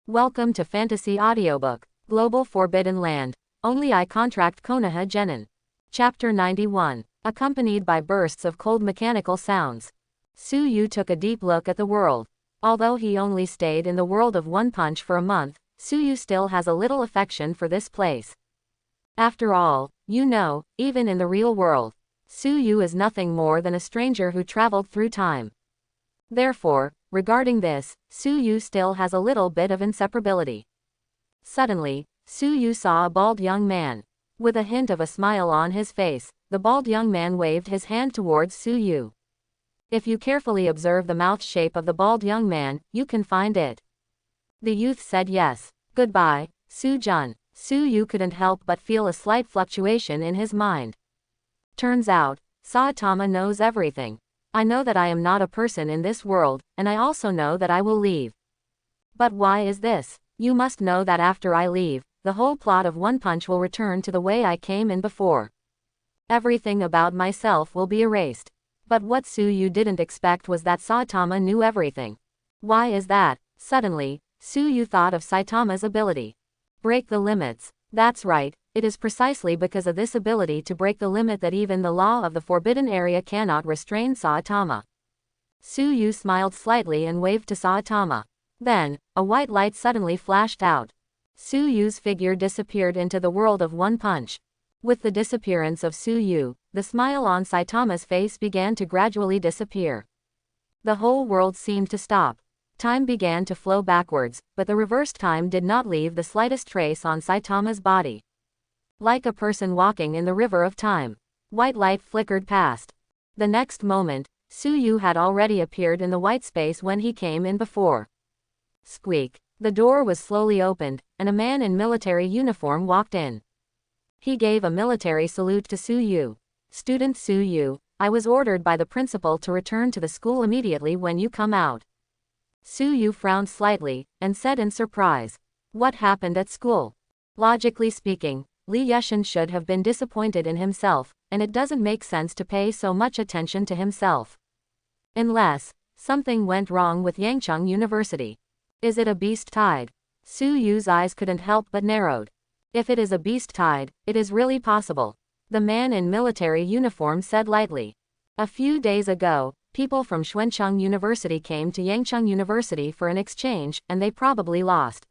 Welcome to Fantasy Audiobook, Global Forbidden Land. Only I contract Konoha Genin. Chapter 91. Accompanied by bursts of cold mechanical sounds. Suyu took a deep look at the world. Although he only stayed in the world of One Punch for a month, Suyu still has a little affection for this place. After all, even in the real world, Suyu is nothing more than a stranger who traveled through time. Therefore, regarding this, Suyu still has a little bit of inseparability. Suddenly, Suyu saw a bald young man. With a hint of a smile on his face, the bald young man waved his hand towards Suyu. If you carefully observe the mouth shape of the bald young man, you can find it. The youth said yes. Goodbye, Su-jun. Suyu couldn't help but feel a slight fluctuation in his mind. Turns out, Saitama knows everything. I know that I am not a person in this world, and I also know that I will leave. But why is this? You must know that after I leave, the whole plot of One Punch will return to the way I came in before. Everything about myself will be erased. But what Suyu didn't expect was that Saitama knew everything. Why is that? Suddenly, Suyu thought of Saitama's ability. Break the limits. That's right, it is precisely because of this ability to break the limit that even the law of the forbidden area cannot restrain Saitama. Suyu smiled slightly and waved to Saitama. Then, a white light suddenly flashed out. Suyu's figure disappeared into the world of One Punch. With the disappearance of Suyu, the smile on Saitama's face began to gradually disappear. The whole world seemed to stop. Time began to flow backwards, but the reversed time did not leave the slightest trace on Saitama's body. Like a person walking in the river of time, white light flickered past. The next moment, Suyu had already appeared in the white space when he came in before. Squeak. The door was slowly opened, and a man in military uniform walked in. He gave a military salute to Suyu. Student Suyu, I was ordered by the principal to return to the school immediately when you come out. Suyu frowned slightly, and said in surprise. What happened at school? Logically speaking, Li Yeshan should have been disappointed in himself, and it doesn't make sense to pay so much attention to himself. Unless, something went wrong with Yangcheng University. Is it a beast tide? Suyu's eyes couldn't help but narrowed. If it is a beast tide, it is really possible. The man in military uniform said lightly. A few days ago, people from Xuancheng University came to Yangcheng University for an exchange, and they probably lost.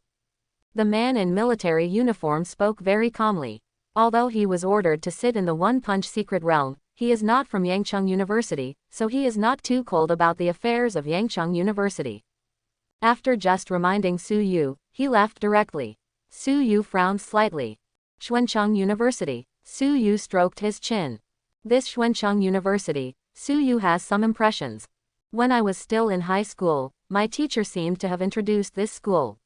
The man in military uniform spoke very calmly. Although he was ordered to sit in the One Punch secret realm, he is not from Yangcheng University, so he is not too cold about the affairs of Yangcheng University. After just reminding Suyu, he left directly. Suyu frowned slightly. Xuancheng University. Suyu stroked his chin. This Xuancheng University, Suyu has some impressions. When I was still in high school, my teacher seemed to have introduced this school.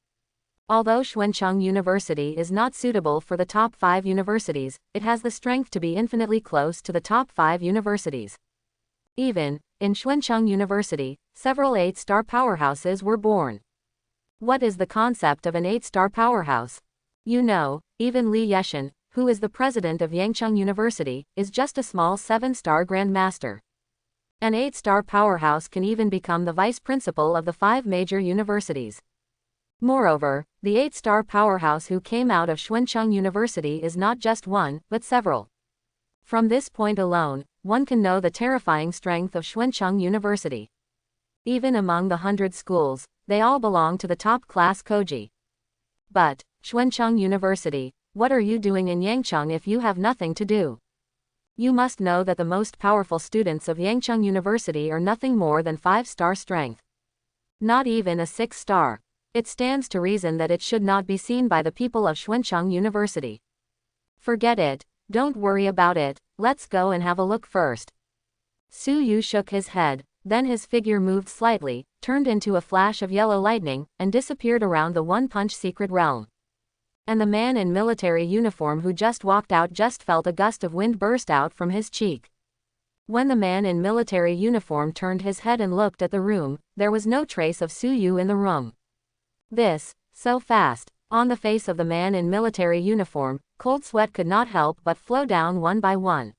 Although Xuancheng University is not suitable for the top 5 universities, it has the strength to be infinitely close to the top 5 universities. Even, in Xuancheng University, several 8-star powerhouses were born. What is the concept of an 8-star powerhouse? Even Li Yeshan, who is the president of Yangcheng University, is just a small 7-star grandmaster. An 8-star powerhouse can even become the vice principal of the 5 major universities. Moreover, the 8-star powerhouse who came out of Xuancheng University is not just one, but several. From this point alone, one can know the terrifying strength of Xuancheng University. Even among the 100 schools, they all belong to the top class Koji. But, Xuancheng University, what are you doing in Yangcheng if you have nothing to do? You must know that the most powerful students of Yangcheng University are nothing more than 5-star strength. Not even a 6-star. It stands to reason that it should not be seen by the people of Xuancheng University. Forget it, don't worry about it, let's go and have a look first. Suyu shook his head, then his figure moved slightly, turned into a flash of yellow lightning, and disappeared around the One Punch secret realm. And the man in military uniform who just walked out just felt a gust of wind burst out from his cheek. When the man in military uniform turned his head and looked at the room, there was no trace of Suyu in the room. This, so fast. On the face of the man in military uniform, cold sweat could not help but flow down one by one.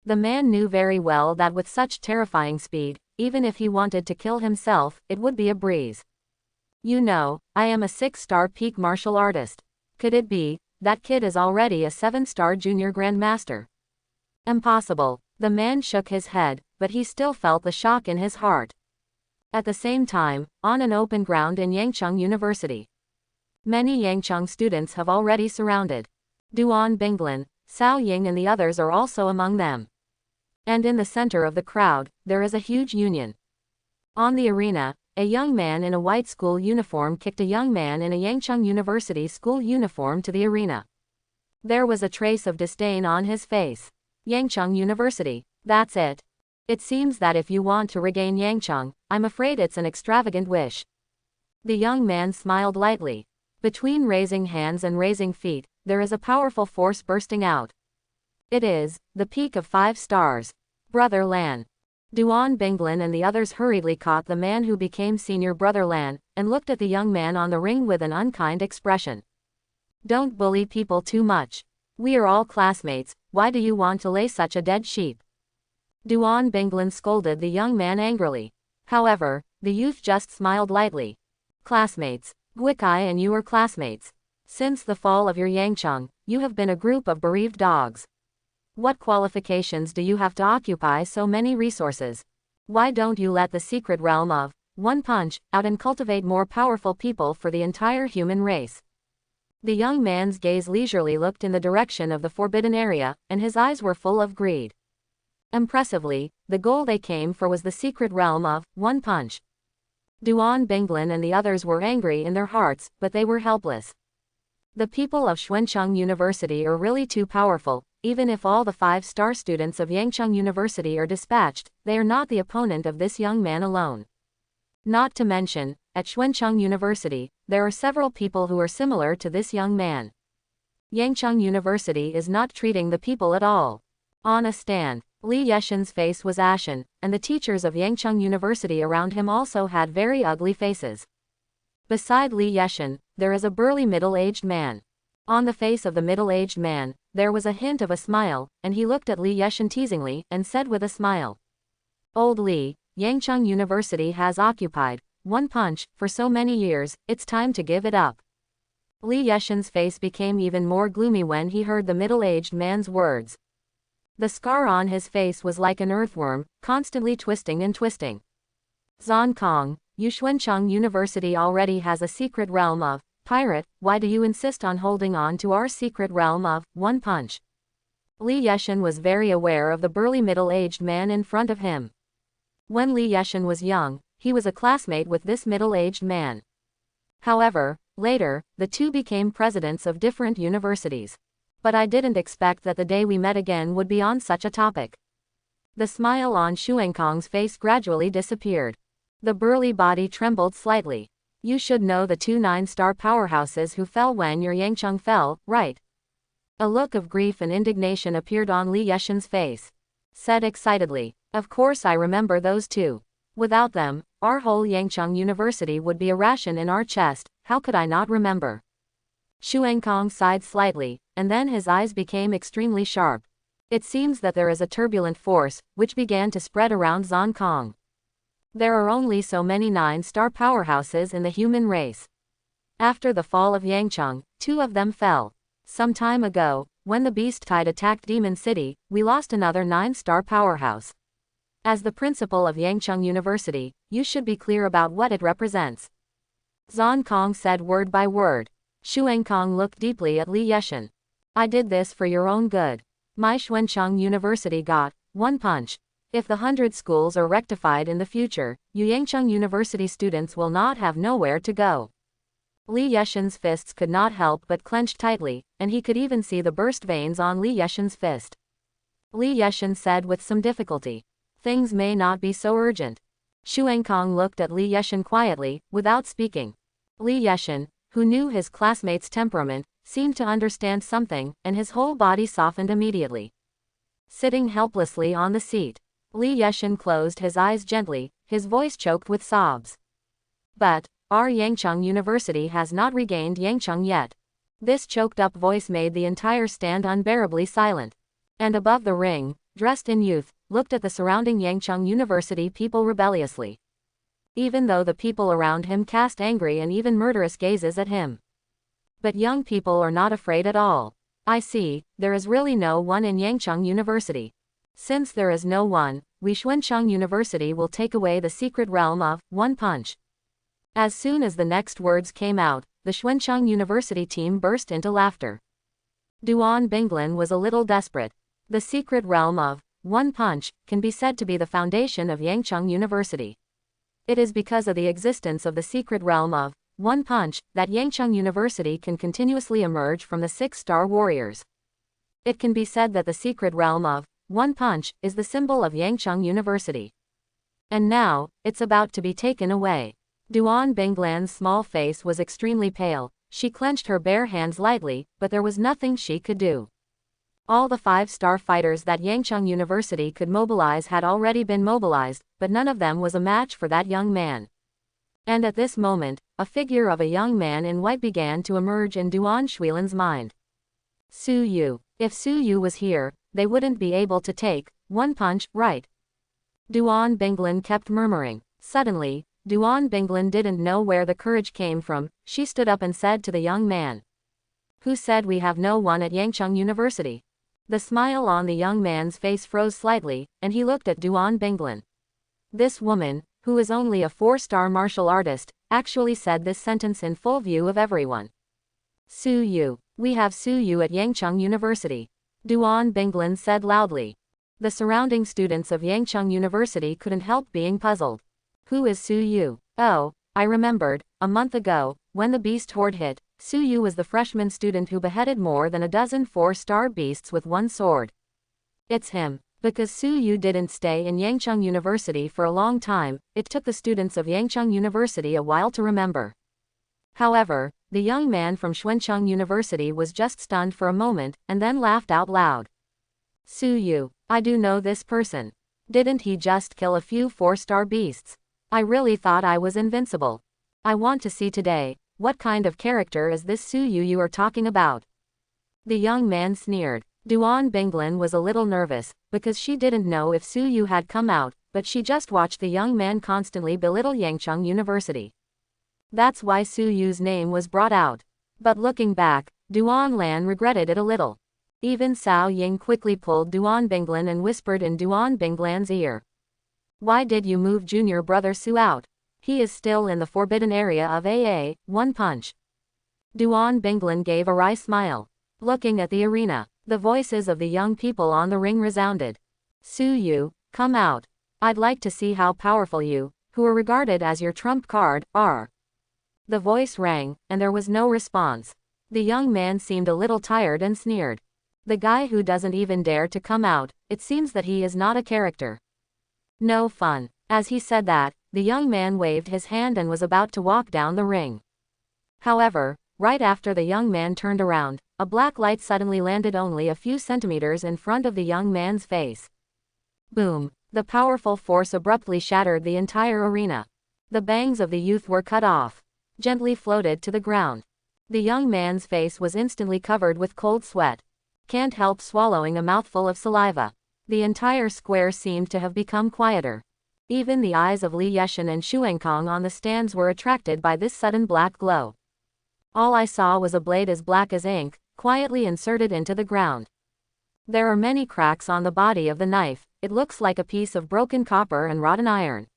The man knew very well that with such terrifying speed, even if he wanted to kill himself, it would be a breeze. You know, I am a 6-star peak martial artist. Could it be that kid is already a 7-star junior grandmaster? Impossible. The man shook his head, but he still felt the shock in his heart. At the same time, on an open ground in Yangcheng University, many Yangcheng students have already surrounded Duan Binglan, Cao Ying and the others are also among them. And in the center of the crowd, there is a huge union. On the arena, a young man in a white school uniform kicked a young man in a Yangcheng University school uniform to the arena. There was a trace of disdain on his face. Yangcheng University, that's it. It seems that if you want to regain Yangcheng, I'm afraid it's an extravagant wish. The young man smiled lightly. Between raising hands and raising feet, there is a powerful force bursting out. It is the peak of 5 stars. Brother Lan. Duan Binglan and the others hurriedly caught the man who became senior Brother Lan, and looked at the young man on the ring with an unkind expression. Don't bully people too much. We are all classmates, why do you want to lay such a dead sheep? Duan Binglan scolded the young man angrily. However, the youth just smiled lightly. Classmates. Guikai and you are classmates. Since the fall of your Yangcheng, you have been a group of bereaved dogs. What qualifications do you have to occupy so many resources? Why don't you let the secret realm of One Punch out and cultivate more powerful people for the entire human race? The young man's gaze leisurely looked in the direction of the forbidden area, and his eyes were full of greed. Impressively, the goal they came for was the secret realm of One Punch. Duan Binglan and the others were angry in their hearts, but they were helpless. The people of Xuancheng University are really too powerful. Even if all the 5-star students of Yangcheng University are dispatched, they are not the opponent of this young man alone. Not to mention, at Xuancheng University, there are several people who are similar to this young man. Yangcheng University is not treating the people at all. On a stand, Li Yeshan's face was ashen, and the teachers of Yangcheng University around him also had very ugly faces. Beside Li Yeshan, there is a burly middle-aged man. On the face of the middle-aged man, there was a hint of a smile, and he looked at Li Yeshan teasingly, and said with a smile. Old Li, Yangcheng University has occupied One Punch for so many years, it's time to give it up. Li Yeshan's face became even more gloomy when he heard the middle-aged man's words. The scar on his face was like an earthworm, constantly twisting and twisting. Zon Kong, Xuancheng University already has a secret realm of Pirate, why do you insist on holding on to our secret realm of One Punch? Li Yeshan was very aware of the burly middle-aged man in front of him. When Li Yeshan was young, he was a classmate with this middle-aged man. However, later, the two became presidents of different universities. But I didn't expect that the day we met again would be on such a topic. The smile on Xuankong's face gradually disappeared. The burly body trembled slightly. You should know the 2 9-star powerhouses who fell when your Yangcheng fell, right? A look of grief and indignation appeared on Li Yeshan's face. Said excitedly, of course I remember those two. Without them, our whole Yangcheng University would be a ration in our chest, how could I not remember? Xuankong sighed slightly, and then his eyes became extremely sharp. It seems that there is a turbulent force, which began to spread around Zon Kong. There are only so many 9-star powerhouses in the human race. After the fall of Yangcheng, 2 of them fell. Some time ago, when the Beast Tide attacked Demon City, we lost another 9-star powerhouse. As the principal of Yangcheng University, you should be clear about what it represents. Zon Kong said word by word. Xuankong looked deeply at Li Yeshan. I did this for your own good. My Xuancheng University got One Punch. If the 100 schools are rectified in the future, Yangcheng University students will not have nowhere to go. Li Yeshan's fists could not help but clenched tightly, and he could even see the burst veins on Li Yeshan's fist. Li Yeshan said with some difficulty. Things may not be so urgent. Xuankong looked at Li Yeshan quietly, without speaking. Li Yeshan, who knew his classmate's temperament, seemed to understand something, and his whole body softened immediately. Sitting helplessly on the seat, Li Yeshan closed his eyes gently, his voice choked with sobs. But our Yangcheng University has not regained Yangcheng yet. This choked-up voice made the entire stand unbearably silent. And above the ring, dressed in youth, looked at the surrounding Yangcheng University people rebelliously. even though the people around him cast angry and even murderous gazes at him. But young people are not afraid at all. I see, there is really no one in Yangcheng University. Since there is no one, we Xuancheng University will take away the secret realm of One Punch. As soon as the next words came out, the Xuancheng University team burst into laughter. Duan Binglin was a little desperate. The secret realm of One Punch can be said to be the foundation of Yangcheng University. It is because of the existence of the secret realm of One Punch that Yangcheng University can continuously emerge from the 6-star warriors. It can be said that the secret realm of One Punch is the symbol of Yangcheng University. And now, it's about to be taken away. Duan Binglan's small face was extremely pale. She clenched her bare hands lightly, but there was nothing she could do. All the 5-star fighters that Yangcheng University could mobilize had already been mobilized, but none of them was a match for that young man. And at this moment, a figure of a young man in white began to emerge in Duan Shuilan's mind. Su Yu. If Su Yu was here, they wouldn't be able to take One Punch, right? Duan Binglin kept murmuring. Suddenly, Duan Binglin didn't know where the courage came from. She stood up and said to the young man. Who said we have no one at Yangcheng University? The smile on the young man's face froze slightly, and he looked at Duan Binglin. This woman, who is only a 4-star martial artist, actually said this sentence in full view of everyone. Su Yu. We have Su Yu at Yangcheng University. Duan Binglin said loudly. The surrounding students of Yangcheng University couldn't help being puzzled. Who is Su Yu? Oh, I remembered, a month ago, when the beast horde hit, Su Yu was the freshman student who beheaded more than a dozen 4-star beasts with one sword. It's him. Because Su Yu didn't stay in Yangcheng University for a long time, it took the students of Yangcheng University a while to remember. However, the young man from Xuancheng University was just stunned for a moment, and then laughed out loud. Su Yu, I do know this person. Didn't he just kill a few 4-star beasts? I really thought I was invincible. I want to see today, what kind of character is this Su Yu you are talking about? The young man sneered. Duan Binglin was a little nervous, because she didn't know if Su Yu had come out, but she just watched the young man constantly belittle Yangcheng University. That's why Su Yu's name was brought out. But looking back, Duan Lan regretted it a little. Even Cao Ying quickly pulled Duan Binglin and whispered in Duan Binglan's ear. Why did you move junior brother Su out? He is still in the forbidden area of One Punch. Duan Binglin gave a wry smile. Looking at the arena, the voices of the young people on the ring resounded. Su Yu, come out. I'd like to see how powerful you, who are regarded as your trump card, are. The voice rang, and there was no response. The young man seemed a little tired and sneered. The guy who doesn't even dare to come out, it seems that he is not a character. No fun. As he said that, the young man waved his hand and was about to walk down the ring. However, right after the young man turned around, a black light suddenly landed only a few centimeters in front of the young man's face. Boom! The powerful force abruptly shattered the entire arena. The bangs of the youth were cut off. Gently floated to the ground. The young man's face was instantly covered with cold sweat. Can't help swallowing a mouthful of saliva. The entire square seemed to have become quieter. Even the eyes of Li Yeshan and Shuangkong on the stands were attracted by this sudden black glow. All I saw was a blade as black as ink, quietly inserted into the ground. There are many cracks on the body of the knife. It looks like a piece of broken copper and rotten iron.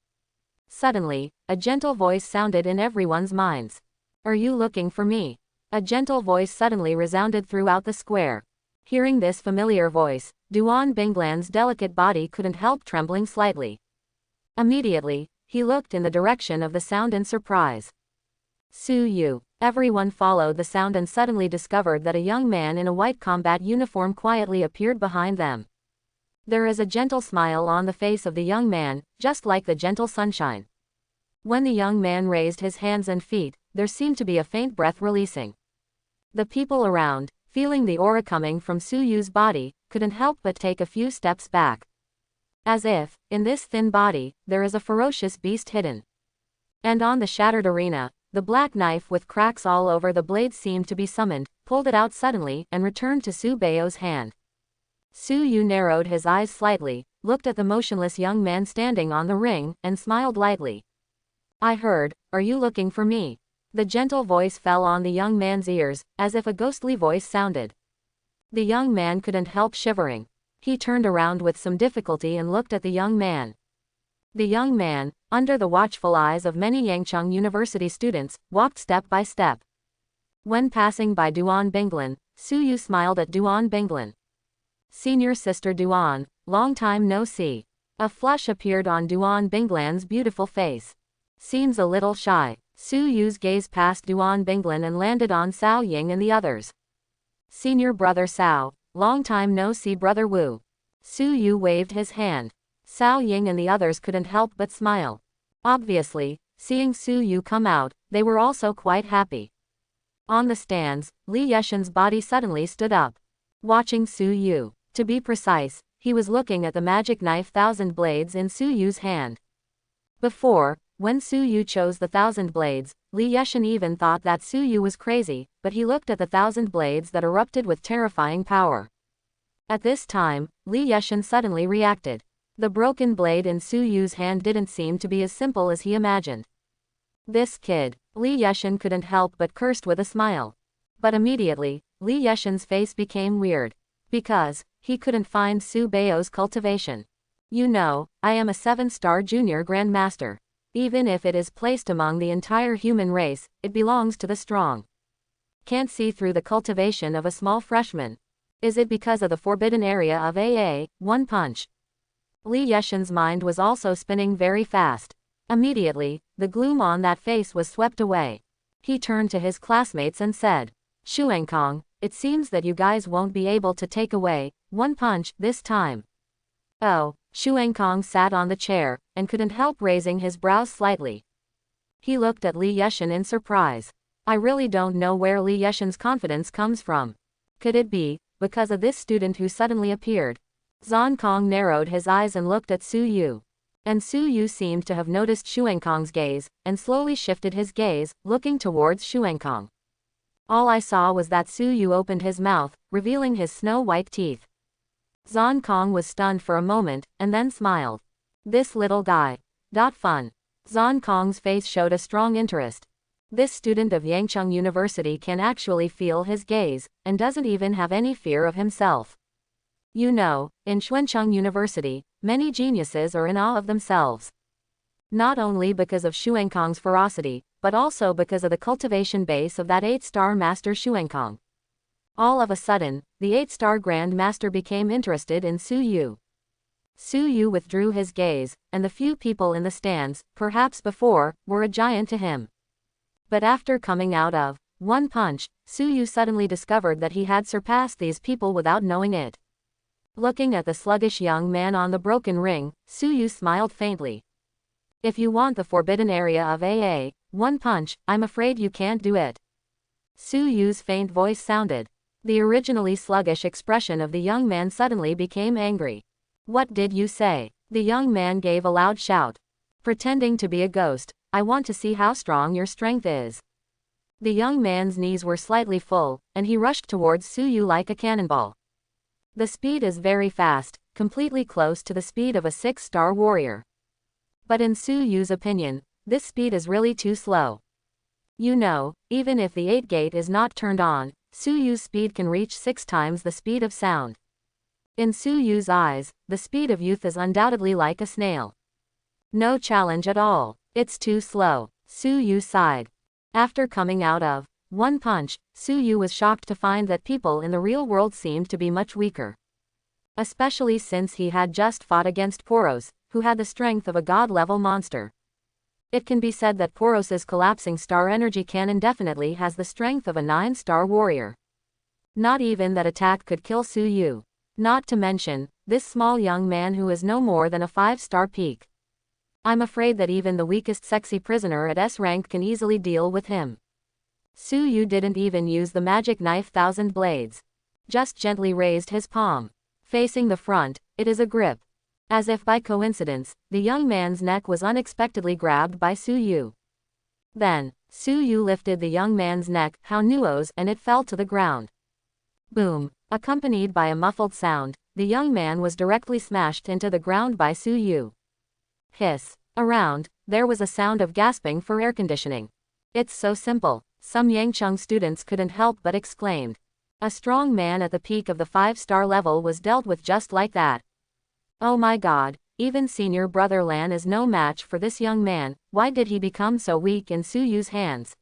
Suddenly, a gentle voice sounded in everyone's minds. Are you looking for me? A gentle voice suddenly resounded throughout the square. Hearing this familiar voice, Duan Binglan's delicate body couldn't help trembling slightly. Immediately, he looked in the direction of the sound in surprise. Su Yu. Everyone followed the sound and suddenly discovered that a young man in a white combat uniform quietly appeared behind them. There is a gentle smile on the face of the young man, just like the gentle sunshine. When the young man raised his hands and feet, there seemed to be a faint breath releasing. The people around, feeling the aura coming from Su Yu's body, couldn't help but take a few steps back. As if, in this thin body, there is a ferocious beast hidden. And on the shattered arena, the black knife with cracks all over the blade seemed to be summoned, pulled it out suddenly, and returned to Su Bao's hand. Su Yu narrowed his eyes slightly, looked at the motionless young man standing on the ring, and smiled lightly. I heard, are you looking for me? The gentle voice fell on the young man's ears, as if a ghostly voice sounded. The young man couldn't help shivering. He turned around with some difficulty and looked at the young man. The young man, under the watchful eyes of many Yangcheng University students, walked step by step. When passing by Duan Binglan, Suyu smiled at Duan Binglan. Senior sister Duan, long time no see. A flush appeared on Duan Binglan's beautiful face. Seems a little shy. Suyu's gaze passed Duan Binglan and landed on Cao Ying and the others. Senior brother Cao, long time no see brother Wu. Suyu waved his hand. Cao Ying and the others couldn't help but smile. Obviously, seeing Suyu come out, they were also quite happy. On the stands, Li Yeshan's body suddenly stood up. Watching Suyu. To be precise, he was looking at the magic knife Thousand Blades in Suyu's hand. Before, when Suyu chose the Thousand Blades, Li Yeshan even thought that Suyu was crazy, but he looked at the Thousand Blades that erupted with terrifying power. At this time, Li Yeshan suddenly reacted. The broken blade in Suyu's hand didn't seem to be as simple as he imagined. This kid, Li Yeshan couldn't help but cursed with a smile. But immediately, Li Yeshan's face became weird. Because, he couldn't find Su Bao's cultivation. You know, I am a 7-star junior grandmaster. Even if it is placed among the entire human race, it belongs to the strong. Can't see through the cultivation of a small freshman. Is it because of the forbidden area of AA, One Punch? Li Yeshan's mind was also spinning very fast. Immediately, the gloom on that face was swept away. He turned to his classmates and said, Xuankong, it seems that you guys won't be able to take away One Punch this time. Oh, Xuankong sat on the chair, and couldn't help raising his brows slightly. He looked at Li Yeshan in surprise. I really don't know where Li Yeshan's confidence comes from. Could it be because of this student who suddenly appeared? Zhang Kong narrowed his eyes and looked at Suyu. And Suyu seemed to have noticed Xuankong's gaze, and slowly shifted his gaze, looking towards Xuankong. All I saw was that Suyu opened his mouth, revealing his snow-white teeth. Zhang Kong was stunned for a moment, and then smiled. This little guy. Fun. Zhang Kong's face showed a strong interest. This student of Yangcheng University can actually feel his gaze, and doesn't even have any fear of himself. You know, in Xuancheng University, many geniuses are in awe of themselves. Not only because of Xuankong's ferocity, but also because of the cultivation base of that 8-star master Xuankong. All of a sudden, the 8-star Grand Master became interested in Suyu. Suyu withdrew his gaze, and the few people in the stands, perhaps before, were a giant to him. But after coming out of One Punch, Suyu suddenly discovered that he had surpassed these people without knowing it. Looking at the sluggish young man on the broken ring, Suyu smiled faintly. If you want the forbidden area of AA, One Punch, I'm afraid you can't do it. Suyu's faint voice sounded. The originally sluggish expression of the young man suddenly became angry. What did you say? The young man gave a loud shout. Pretending to be a ghost, I want to see how strong your strength is. The young man's knees were slightly full, and he rushed towards Suyu like a cannonball. The speed is very fast, completely close to the speed of a 6-star warrior. But in Suyu's opinion, this speed is really too slow. You know, even if the 8 gate is not turned on, Suyu's speed can reach 6 times the speed of sound. In Suyu's eyes, the speed of youth is undoubtedly like a snail. No challenge at all. It's too slow. Suyu sighed. After coming out of One Punch, Suyu was shocked to find that people in the real world seemed to be much weaker. Especially since he had just fought against Poros, who had the strength of a god-level monster. It can be said that Poros's collapsing star energy cannon definitely has the strength of a 9-star warrior. Not even that attack could kill Suyu. Not to mention, this small young man who is no more than a 5-star peak. I'm afraid that even the weakest sexy prisoner at S rank can easily deal with him. Suyu didn't even use the magic knife Thousand Blades. Just gently raised his palm. Facing the front, it is a grip. As if by coincidence, the young man's neck was unexpectedly grabbed by Suyu. Then, Suyu lifted the young man's neck, Haunuo's, and it fell to the ground. Boom! Accompanied by a muffled sound, the young man was directly smashed into the ground by Suyu. Hiss! Around, there was a sound of gasping for air conditioning. It's so simple, some Yangcheng students couldn't help but exclaimed. A strong man at the peak of the 5-star level was dealt with just like that. Oh my god, even senior brother Lan is no match for this young man. Why did he become so weak in Su Yu's hands?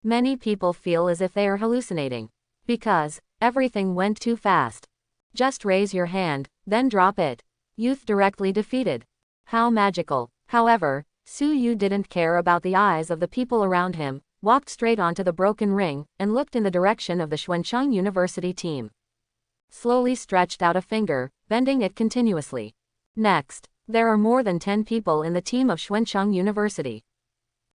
Many people feel as if they are hallucinating. Because everything went too fast. Just raise your hand, then drop it. Youth directly defeated. How magical. However, Su Yu didn't care about the eyes of the people around him, walked straight onto the broken ring, and looked in the direction of the Xuancheng University team. Slowly stretched out a finger, bending it continuously. Next, there are more than 10 people in the team of Xuancheng University.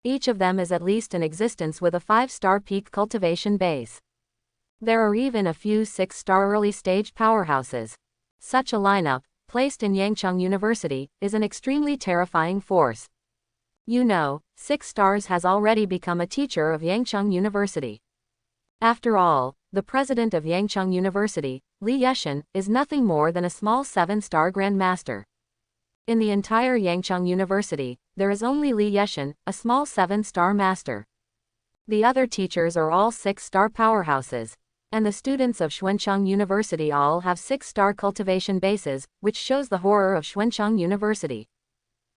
Each of them is at least in existence with a 5-star peak cultivation base. There are even a few 6-star early-stage powerhouses. Such a lineup, placed in Yangcheng University, is an extremely terrifying force. You know, 6 stars has already become a teacher of Yangcheng University. After all, the president of Yangcheng University, Li Yeshan, is nothing more than a small 7-star grandmaster. In the entire Yangcheng University, there is only Li Yeshan, a small 7-star master. The other teachers are all 6-star powerhouses. And the students of Xuancheng University all have 6-star cultivation bases, which shows the horror of Xuancheng University.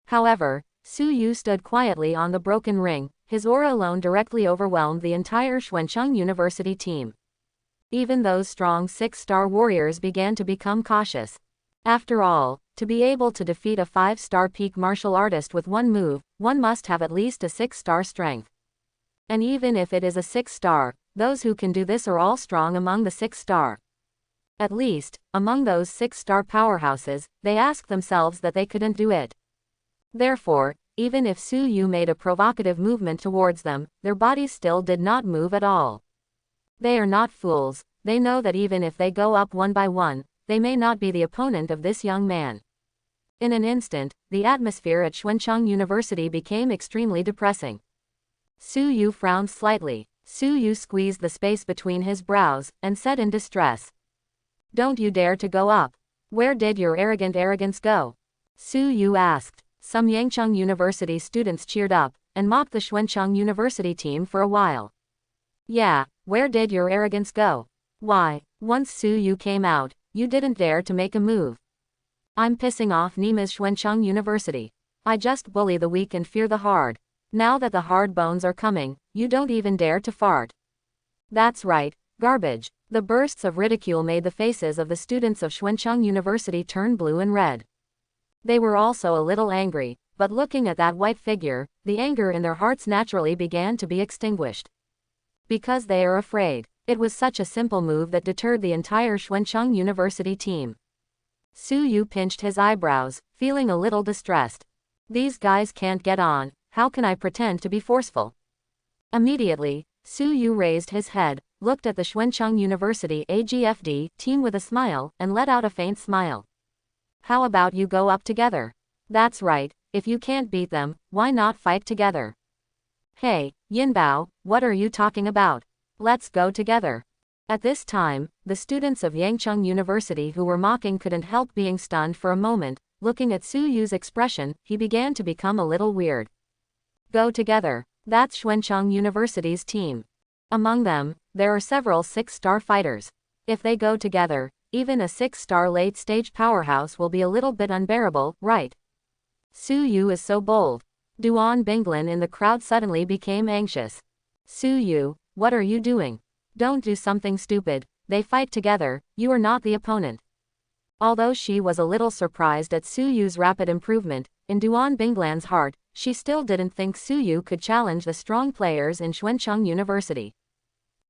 However, Su Yu stood quietly on the broken ring, his aura alone directly overwhelmed the entire Xuancheng University team. Even those strong 6-star warriors began to become cautious. After all, to be able to defeat a 5-star peak martial artist with one move, one must have at least a 6-star strength. And even if it is a 6-star, those who can do this are all strong among the 6-star. At least, among those 6-star powerhouses, they asked themselves that they couldn't do it. Therefore, even if Su Yu made a provocative movement towards them, their bodies still did not move at all. They are not fools, they know that even if they go up one by one, they may not be the opponent of this young man. In an instant, the atmosphere at Xuancheng University became extremely depressing. Su Yu frowned slightly. Su Yu squeezed the space between his brows, and said in distress. Don't you dare to go up. Where did your arrogance go? Su Yu asked. Some Yangcheng University students cheered up, and mocked the Xuancheng University team for a while. Yeah, where did your arrogance go? Why, once Su Yu came out, you didn't dare to make a move. I'm pissing off Nima's Xuancheng University. I just bully the weak and fear the hard. Now that the hard bones are coming, you don't even dare to fart. That's right, garbage. The bursts of ridicule made the faces of the students of Xuancheng University turn blue and red. They were also a little angry, but looking at that white figure, the anger in their hearts naturally began to be extinguished. Because they are afraid. It was such a simple move that deterred the entire Xuancheng University team. Su Yu pinched his eyebrows, feeling a little distressed. These guys can't get on. How can I pretend to be forceful? Immediately, Su Yu raised his head, looked at the Xuancheng University AGFD team with a smile, and let out a faint smile. How about you go up together? That's right, if you can't beat them, why not fight together? Hey, Yinbao, what are you talking about? Let's go together. At this time, the students of Yangcheng University who were mocking couldn't help being stunned for a moment. Looking at Su Yu's expression, he began to become a little weird. Go together. That's Xuancheng University's team. Among them, there are several 6-star fighters. If they go together, even a 6-star late-stage powerhouse will be a little bit unbearable, right? Su Yu is so bold. Duan Binglin in the crowd suddenly became anxious. Su Yu, what are you doing? Don't do something stupid. They fight together, you are not the opponent. Although she was a little surprised at Su Yu's rapid improvement, in Duan Binglan's heart, she still didn't think Su Yu could challenge the strong players in Xuancheng University.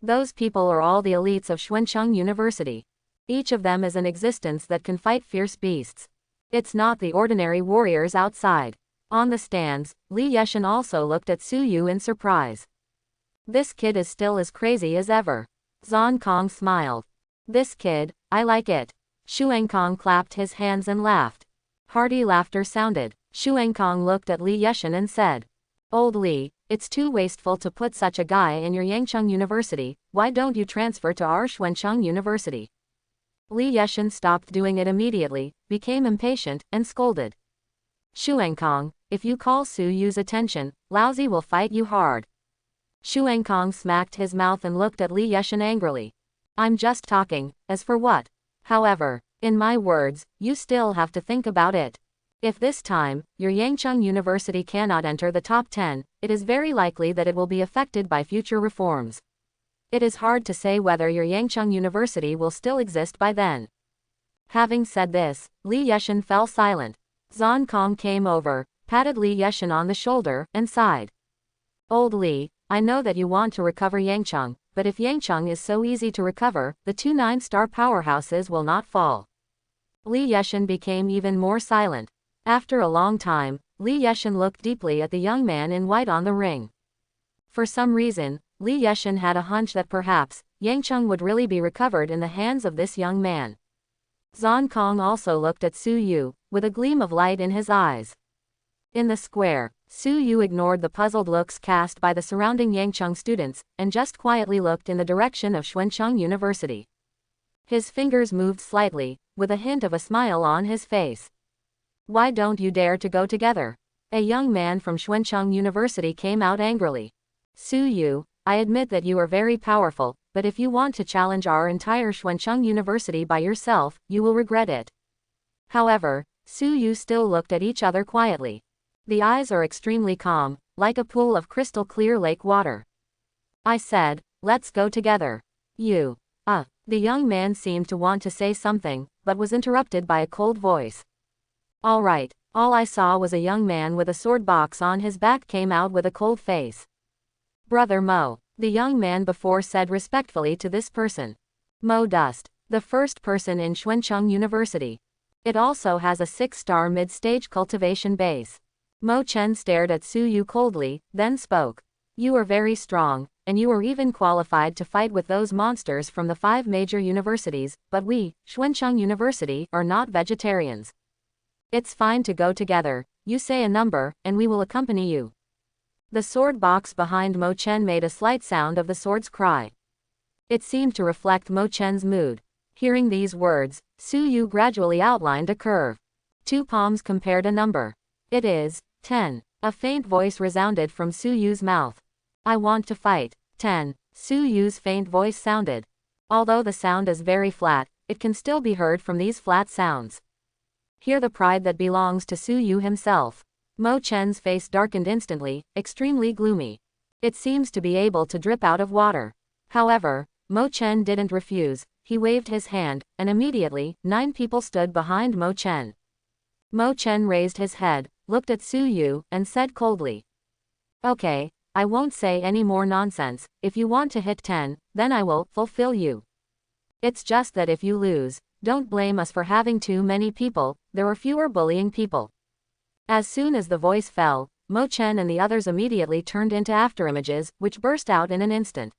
Those people are all the elites of Xuancheng University. Each of them is an existence that can fight fierce beasts. It's not the ordinary warriors outside. On the stands, Li Yeshan also looked at Su Yu in surprise. This kid is still as crazy as ever. Zhang Kong smiled. This kid, I like it. Xuankong clapped his hands and laughed. Hearty laughter sounded. Xuankong looked at Li Yeshan and said, Old Li, it's too wasteful to put such a guy in your Yangcheng University, why don't you transfer to our Xuancheng University? Li Yeshan stopped doing it immediately, became impatient, and scolded. Xuankong, if you call Su Yu's attention, Laozi will fight you hard. Xuankong smacked his mouth and looked at Li Yeshan angrily. I'm just talking, as for what? However, in my words, you still have to think about it. If this time, your Yangcheng University cannot enter the top 10, it is very likely that it will be affected by future reforms. It is hard to say whether your Yangcheng University will still exist by then. Having said this, Li Yeshan fell silent. Zhang Kong came over, patted Li Yeshan on the shoulder, and sighed. Old Li, I know that you want to recover Yangcheng, but if Yangcheng is so easy to recover, the two 9-star powerhouses will not fall. Li Yeshan became even more silent. After a long time, Li Yeshan looked deeply at the young man in white on the ring. For some reason, Li Yeshan had a hunch that perhaps, Yangcheng would really be recovered in the hands of this young man. Zhang Kong also looked at Su Yu, with a gleam of light in his eyes. In the square, Su Yu ignored the puzzled looks cast by the surrounding Yangcheng students, and just quietly looked in the direction of Xuancheng University. His fingers moved slightly, with a hint of a smile on his face. Why don't you dare to go together? A young man from Xuancheng University came out angrily. Su Yu, I admit that you are very powerful, but if you want to challenge our entire Xuancheng University by yourself, you will regret it. However, Su Yu still looked at each other quietly. The eyes are extremely calm, like a pool of crystal clear lake water. I said, let's go together. You. The young man seemed to want to say something, but was interrupted by a cold voice. All right, all I saw was a young man with a sword box on his back came out with a cold face. Brother Mo, the young man before said respectfully to this person. Mo Dust, the first person in Xuancheng University. It also has a 6-star mid-stage cultivation base. Mo Chen stared at Su Yu coldly, then spoke. You are very strong, and you are even qualified to fight with those monsters from the 5 major universities, but we, Xuancheng University, are not vegetarians. It's fine to go together, you say a number, and we will accompany you. The sword box behind Mo Chen made a slight sound of the sword's cry. It seemed to reflect Mo Chen's mood. Hearing these words, Su Yu gradually outlined a curve. 2 palms compared a number. It is 10. A faint voice resounded from Su Yu's mouth. I want to fight. 10. Su Yu's faint voice sounded. Although the sound is very flat, it can still be heard from these flat sounds. Hear the pride that belongs to Su Yu himself. Mo Chen's face darkened instantly, extremely gloomy. It seems to be able to drip out of water. However, Mo Chen didn't refuse, he waved his hand, and immediately, 9 people stood behind Mo Chen. Mo Chen raised his head, looked at Su Yu, and said coldly. Okay, I won't say any more nonsense, if you want to hit 10, then I will fulfill you. It's just that if you lose, don't blame us for having too many people, there are fewer bullying people. As soon as the voice fell, Mo Chen and the others immediately turned into afterimages, which burst out in an instant.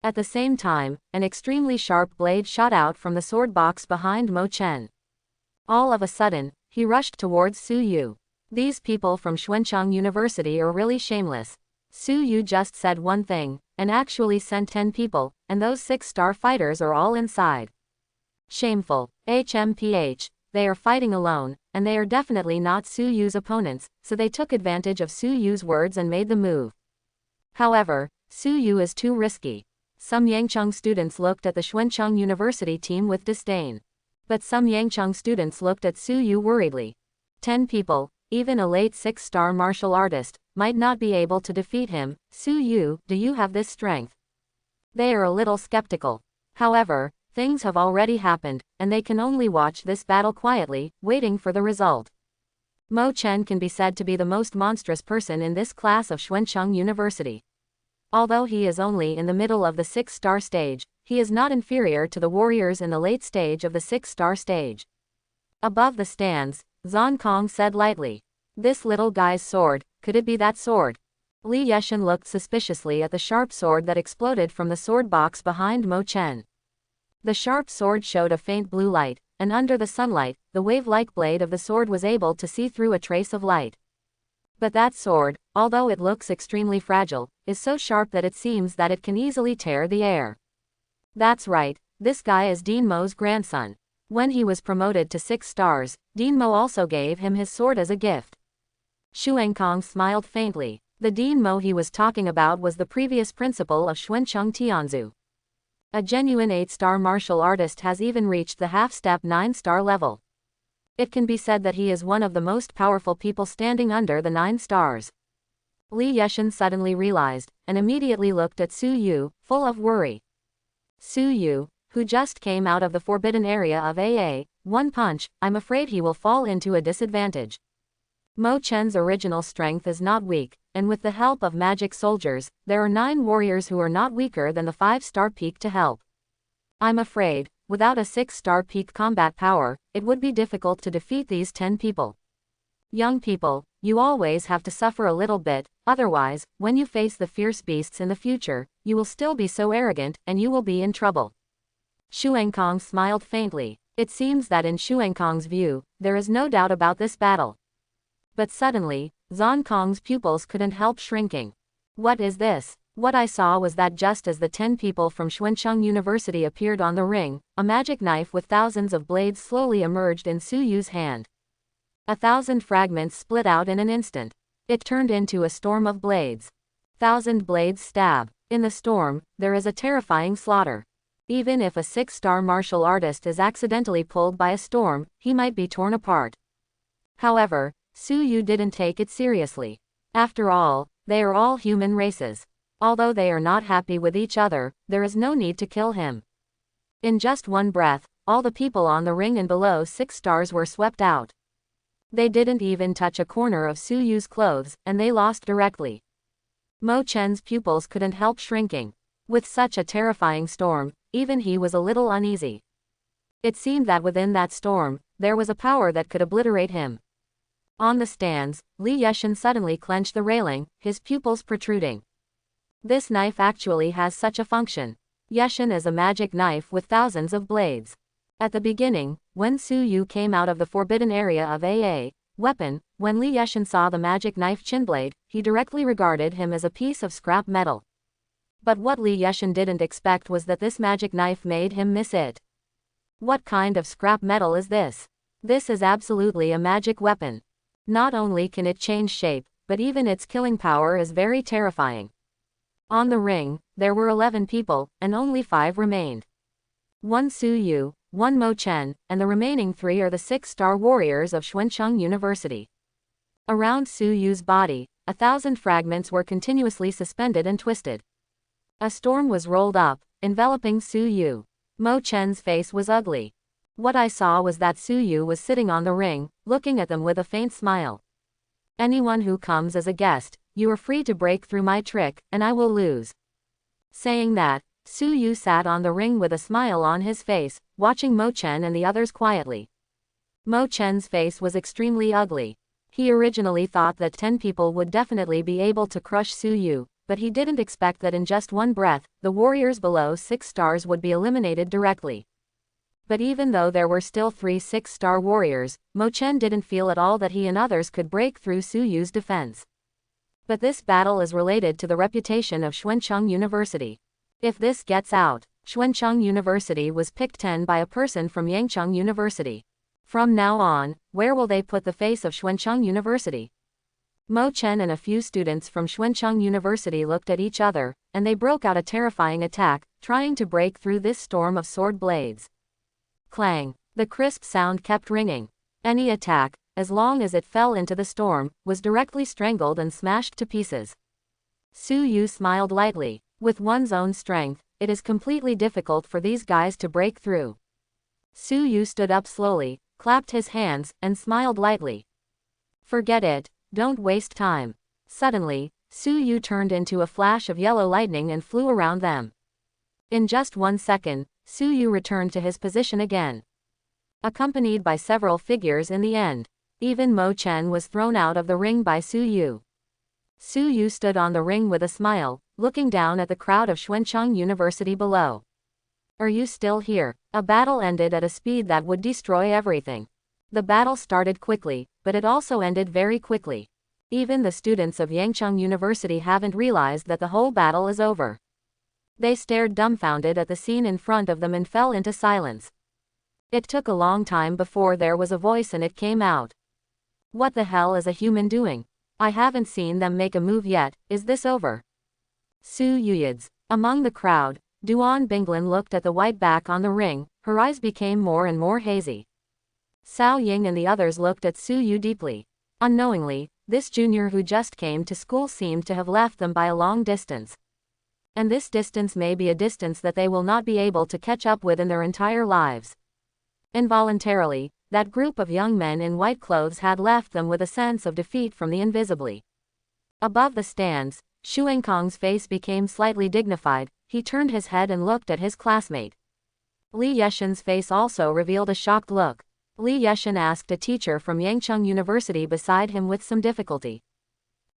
At the same time, an extremely sharp blade shot out from the sword box behind Mo Chen. All of a sudden, he rushed towards Su Yu. These people from Xuancheng University are really shameless. Su Yu just said one thing, and actually sent 10 people, and those 6-star fighters are all inside. Shameful. HMPH, they are fighting alone, and they are definitely not Su Yu's opponents, so they took advantage of Su Yu's words and made the move. However, Su Yu is too risky. Some Yangcheng students looked at the Xuancheng University team with disdain. But some Yangcheng students looked at Su Yu worriedly. 10 people, even a late 6-star martial artist, might not be able to defeat him. Su Yu, do you have this strength? They are a little skeptical. However, things have already happened, and they can only watch this battle quietly, waiting for the result. Mo Chen can be said to be the most monstrous person in this class of Xuancheng University. Although he is only in the middle of the 6-star stage, he is not inferior to the warriors in the late stage of the 6-star stage. Above the stands, Zhang Kong said lightly. This little guy's sword, could it be that sword? Li Yeshan looked suspiciously at the sharp sword that exploded from the sword box behind Mo Chen. The sharp sword showed a faint blue light, and under the sunlight, the wave-like blade of the sword was able to see through a trace of light. But that sword, although it looks extremely fragile, is so sharp that it seems that it can easily tear the air. That's right, this guy is Dean Mo's grandson. When he was promoted to 6 stars, Dean Mo also gave him his sword as a gift. Xu Engkong smiled faintly. The Dean Mo he was talking about was the previous principal of Xuancheng Tianzu. A genuine 8-star martial artist has even reached the half-step 9-star level. It can be said that he is one of the most powerful people standing under the 9 stars. Li Yeshan suddenly realized, and immediately looked at Su Yu, full of worry. Su Yu, who just came out of the forbidden area of one punch, I'm afraid he will fall into a disadvantage. Mo Chen's original strength is not weak, and with the help of magic soldiers, there are 9 warriors who are not weaker than the 5-star peak to help. I'm afraid, without a 6-star peak combat power, it would be difficult to defeat these 10 people. Young people, you always have to suffer a little bit, otherwise, when you face the fierce beasts in the future, you will still be so arrogant, and you will be in trouble. Xu Engkong smiled faintly. It seems that in Xu Engkong's view, there is no doubt about this battle. But suddenly, Zhang Kong's pupils couldn't help shrinking. What is this? What I saw was that just as the 10 people from Xuancheng University appeared on the ring, a magic knife with thousands of blades slowly emerged in Su Yu's hand. 1,000 fragments split out in an instant. It turned into a storm of blades. 1,000 blades stab. In the storm, there is a terrifying slaughter. Even if a 6-star martial artist is accidentally pulled by a storm, he might be torn apart. However, Su Yu didn't take it seriously. After all, they are all human races. Although they are not happy with each other, there is no need to kill him. In just one breath, all the people on the ring and below 6 stars were swept out. They didn't even touch a corner of Su Yu's clothes, and they lost directly. Mo Chen's pupils couldn't help shrinking. With such a terrifying storm, even he was a little uneasy. It seemed that within that storm, there was a power that could obliterate him. On the stands, Li Yeshan suddenly clenched the railing, his pupils protruding. This knife actually has such a function. Yeshan is a magic knife with thousands of blades. At the beginning, when Su Yu came out of the forbidden area of weapon, when Li Yeshan saw the magic knife Chinblade, he directly regarded him as a piece of scrap metal. But what Li Yeshan didn't expect was that this magic knife made him miss it. What kind of scrap metal is this? This is absolutely a magic weapon. Not only can it change shape, but even its killing power is very terrifying. On the ring, there were 11 people, and only 5 remained. 1 Su Yu, 1 Mo Chen, and the remaining 3 are the 6-star warriors of Xuancheng University. Around Su Yu's body, 1,000 fragments were continuously suspended and twisted. A storm was rolled up, enveloping Su Yu. Mo Chen's face was ugly. What I saw was that Su Yu was sitting on the ring, looking at them with a faint smile. Anyone who comes as a guest, you are free to break through my trick, and I will lose. Saying that, Su Yu sat on the ring with a smile on his face, watching Mo Chen and the others quietly. Mo Chen's face was extremely ugly. He originally thought that 10 people would definitely be able to crush Su Yu, but he didn't expect that in just one breath, the warriors below 6 stars would be eliminated directly. But even though there were still 3 6-star warriors, Mo Chen didn't feel at all that he and others could break through Su Yu's defense. But this battle is related to the reputation of Xuancheng University. If this gets out, Xuancheng University was picked 10 by a person from Yangcheng University. From now on, where will they put the face of Xuancheng University? Mo Chen and a few students from Xuancheng University looked at each other, and they broke out a terrifying attack, trying to break through this storm of sword blades. Clang! The crisp sound kept ringing. Any attack, as long as it fell into the storm, was directly strangled and smashed to pieces. Su Yu smiled lightly. With one's own strength, it is completely difficult for these guys to break through. Su Yu stood up slowly, clapped his hands, and smiled lightly. Forget it, don't waste time. Suddenly, Su Yu turned into a flash of yellow lightning and flew around them. In just 1 second, Su Yu returned to his position again. Accompanied by several figures in the end, even Mo Chen was thrown out of the ring by Su Yu. Su Yu stood on the ring with a smile, looking down at the crowd of Xuancheng University below. Are you still here? A battle ended at a speed that would destroy everything. The battle started quickly, but it also ended very quickly. Even the students of Yangcheng University haven't realized that the whole battle is over. They stared dumbfounded at the scene in front of them and fell into silence. It took a long time before there was a voice and it came out. What the hell is a human doing? I haven't seen them make a move yet, is this over? Su Yuyids. Among the crowd, Duan Binglin looked at the white back on the ring, her eyes became more and more hazy. Cao Ying and the others looked at Su Yu deeply. Unknowingly, this junior who just came to school seemed to have left them by a long distance. And this distance may be a distance that they will not be able to catch up with in their entire lives. Involuntarily, that group of young men in white clothes had left them with a sense of defeat from the invisibly. Above the stands, Shu Enkong's face became slightly dignified, he turned his head and looked at his classmate. Li Yeshan's face also revealed a shocked look. Li Yeshan asked a teacher from Yangcheng University beside him with some difficulty.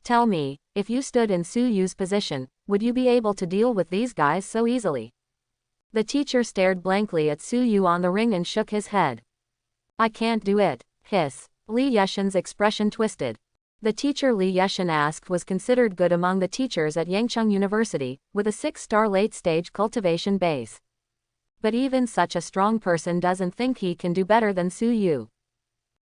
Tell me, if you stood in Su Yu's position, would you be able to deal with these guys so easily? The teacher stared blankly at Su Yu on the ring and shook his head. I can't do it, hiss. Li Yeshan's expression twisted. The teacher Li Yeshan asked was considered good among the teachers at Yangcheng University, with a 6-star late-stage cultivation base. But even such a strong person doesn't think he can do better than Su Yu.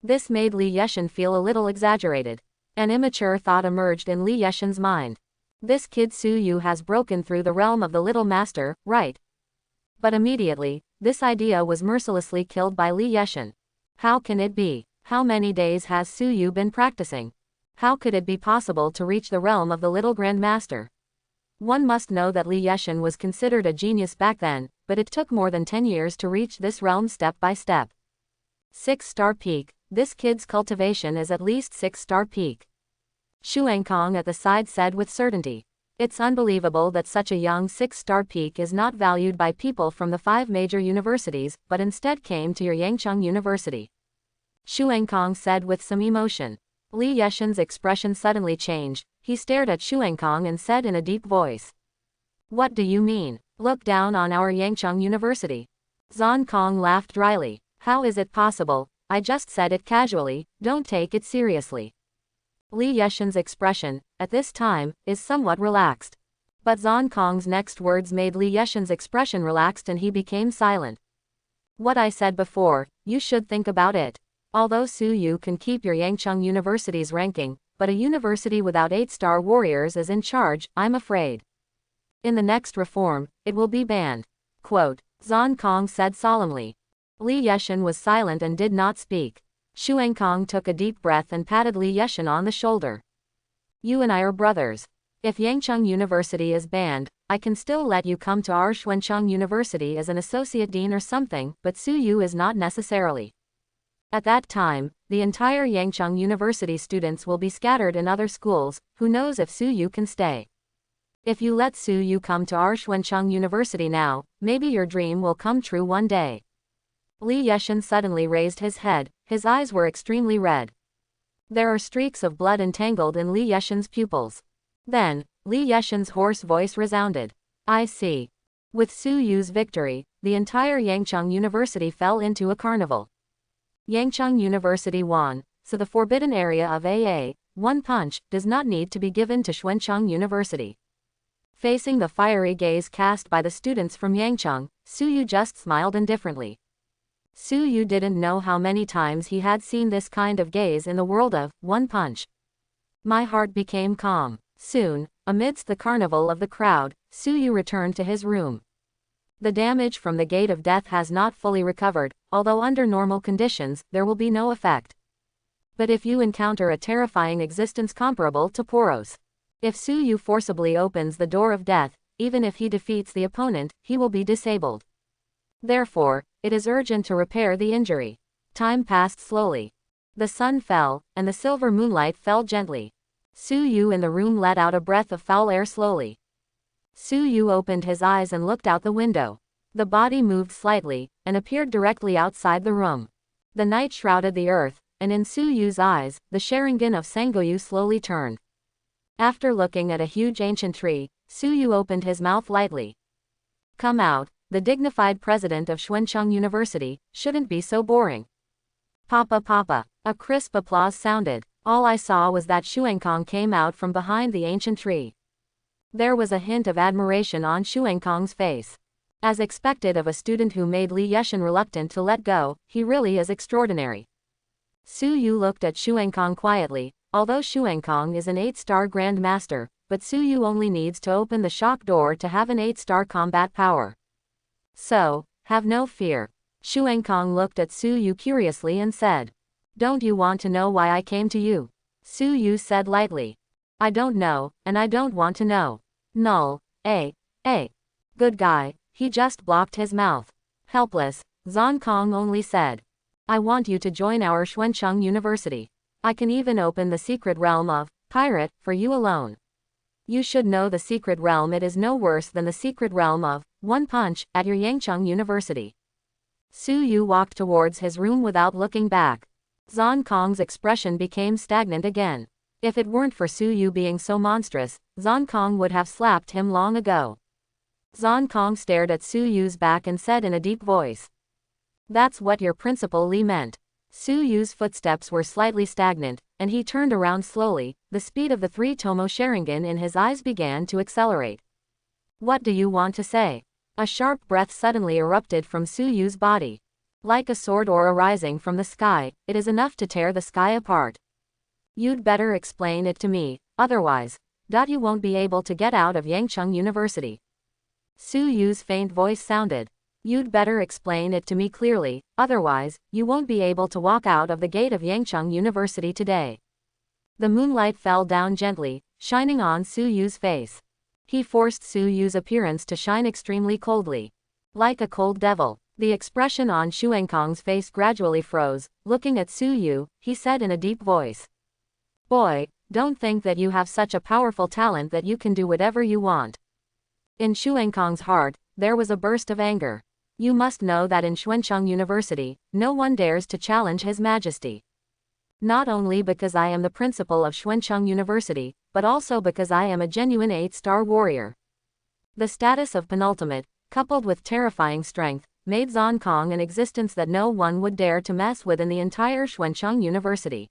This made Li Yeshan feel a little exaggerated. An immature thought emerged in Li Yeshan's mind. This kid Su Yu has broken through the realm of the little master, right? But immediately, this idea was mercilessly killed by Li Yeshan. How can it be? How many days has Su Yu been practicing? How could it be possible to reach the realm of the little grandmaster? One must know that Li Yeshan was considered a genius back then, but it took more than 10 years to reach this realm step by step. 6-star peak, this kid's cultivation is at least 6-star peak. Shu Enkong at the side said with certainty. It's unbelievable that such a young 6-star peak is not valued by people from the 5 major universities, but instead came to your Yangcheng University. Shu Enkong said with some emotion. Li Yeshan's expression suddenly changed, he stared at Shu Enkong and said in a deep voice. What do you mean? Look down on our Yangcheng University. Zhang Kong laughed dryly. How is it possible? I just said it casually, don't take it seriously. Li Yeshan's expression, at this time, is somewhat relaxed. But Zhang Kong's next words made Li Yeshan's expression relaxed and he became silent. What I said before, you should think about it. Although Su Yu can keep your Yangcheng University's ranking, but a university without 8-star warriors is in charge, I'm afraid. In the next reform, it will be banned. Quote, Zhang Kong said solemnly. Li Yeshan was silent and did not speak. Shu Enkong took a deep breath and patted Li Yeshan on the shoulder. You and I are brothers. If Yangcheng University is banned, I can still let you come to our Xuancheng University as an associate dean or something, but Su Yu is not necessarily. At that time, the entire Yangcheng University students will be scattered in other schools, who knows if Su Yu can stay. If you let Su Yu come to our Xuancheng University now, maybe your dream will come true one day. Li Yeshan suddenly raised his head, his eyes were extremely red. There are streaks of blood entangled in Li Yeshan's pupils. Then, Li Yeshan's hoarse voice resounded. I see. With Su Yu's victory, the entire Yangcheng University fell into a carnival. Yangcheng University won, so the forbidden area of AA, One Punch, does not need to be given to Xuancheng University. Facing the fiery gaze cast by the students from Yangcheng, Su Yu just smiled indifferently. Su Yu didn't know how many times he had seen this kind of gaze in the world of One Punch. My heart became calm. Soon, amidst the carnival of the crowd, Su Yu returned to his room. The damage from the gate of death has not fully recovered, although under normal conditions, there will be no effect. But if you encounter a terrifying existence comparable to Poros, if Su Yu forcibly opens the door of death, even if he defeats the opponent, he will be disabled. Therefore, it is urgent to repair the injury. Time passed slowly. The sun fell, and the silver moonlight fell gently. Su Yu in the room let out a breath of foul air slowly. Su Yu opened his eyes and looked out the window. The body moved slightly, and appeared directly outside the room. The night shrouded the earth, and in Su Yu's eyes, the Sharingan of Sangoyu slowly turned. After looking at a huge ancient tree, Su Yu opened his mouth lightly. Come out, the dignified president of Xuancheng University, shouldn't be so boring. Papa Papa, a crisp applause sounded. All I saw was that Shu Enkong came out from behind the ancient tree. There was a hint of admiration on Shu Enkong's face. As expected of a student who made Li Yeshan reluctant to let go, he really is extraordinary. Su Yu looked at Shu Enkong quietly, although Xuankong is an 8-star Grand Master, but Suyu only needs to open the shock door to have an 8-star combat power. So, have no fear. Xuankong looked at Suyu curiously and said. Don't you want to know why I came to you? Suyu said lightly. I don't know, and I don't want to know. Null. Good guy, he just blocked his mouth. Helpless, Zonkong only said. I want you to join our Xuancheng University. I can even open the secret realm of pirate for you alone. You should know the secret realm. It is no worse than the secret realm of One Punch at your Yangcheng University. Suyu walked towards his room without looking back. Zonkong's expression became stagnant again. If it weren't for Suyu being so monstrous, Zonkong would have slapped him long ago. Zonkong stared at Suyu's back and said in a deep voice. That's what your principal Li meant. Suyu's footsteps were slightly stagnant, and he turned around slowly. The speed of the 3-tomo Sharingan in his eyes began to accelerate. What do you want to say? A sharp breath suddenly erupted from Suyu's body. Like a sword aura rising from the sky, it is enough to tear the sky apart. You'd better explain it to me, otherwise, you won't be able to get out of Yangcheng University. Suyu's faint voice sounded. You'd better explain it to me clearly, otherwise, you won't be able to walk out of the gate of Yangcheng University today. The moonlight fell down gently, shining on Suyu's face. He forced Suyu's appearance to shine extremely coldly. Like a cold devil, the expression on Xuankong's face gradually froze. Looking at Suyu, he said in a deep voice. Boy, don't think that you have such a powerful talent that you can do whatever you want. In Xuankong's heart, there was a burst of anger. You must know that in Xuancheng University, no one dares to challenge His Majesty. Not only because I am the principal of Xuancheng University, but also because I am a genuine 8-star warrior. The status of penultimate, coupled with terrifying strength, made Zonkong an existence that no one would dare to mess with in the entire Xuancheng University.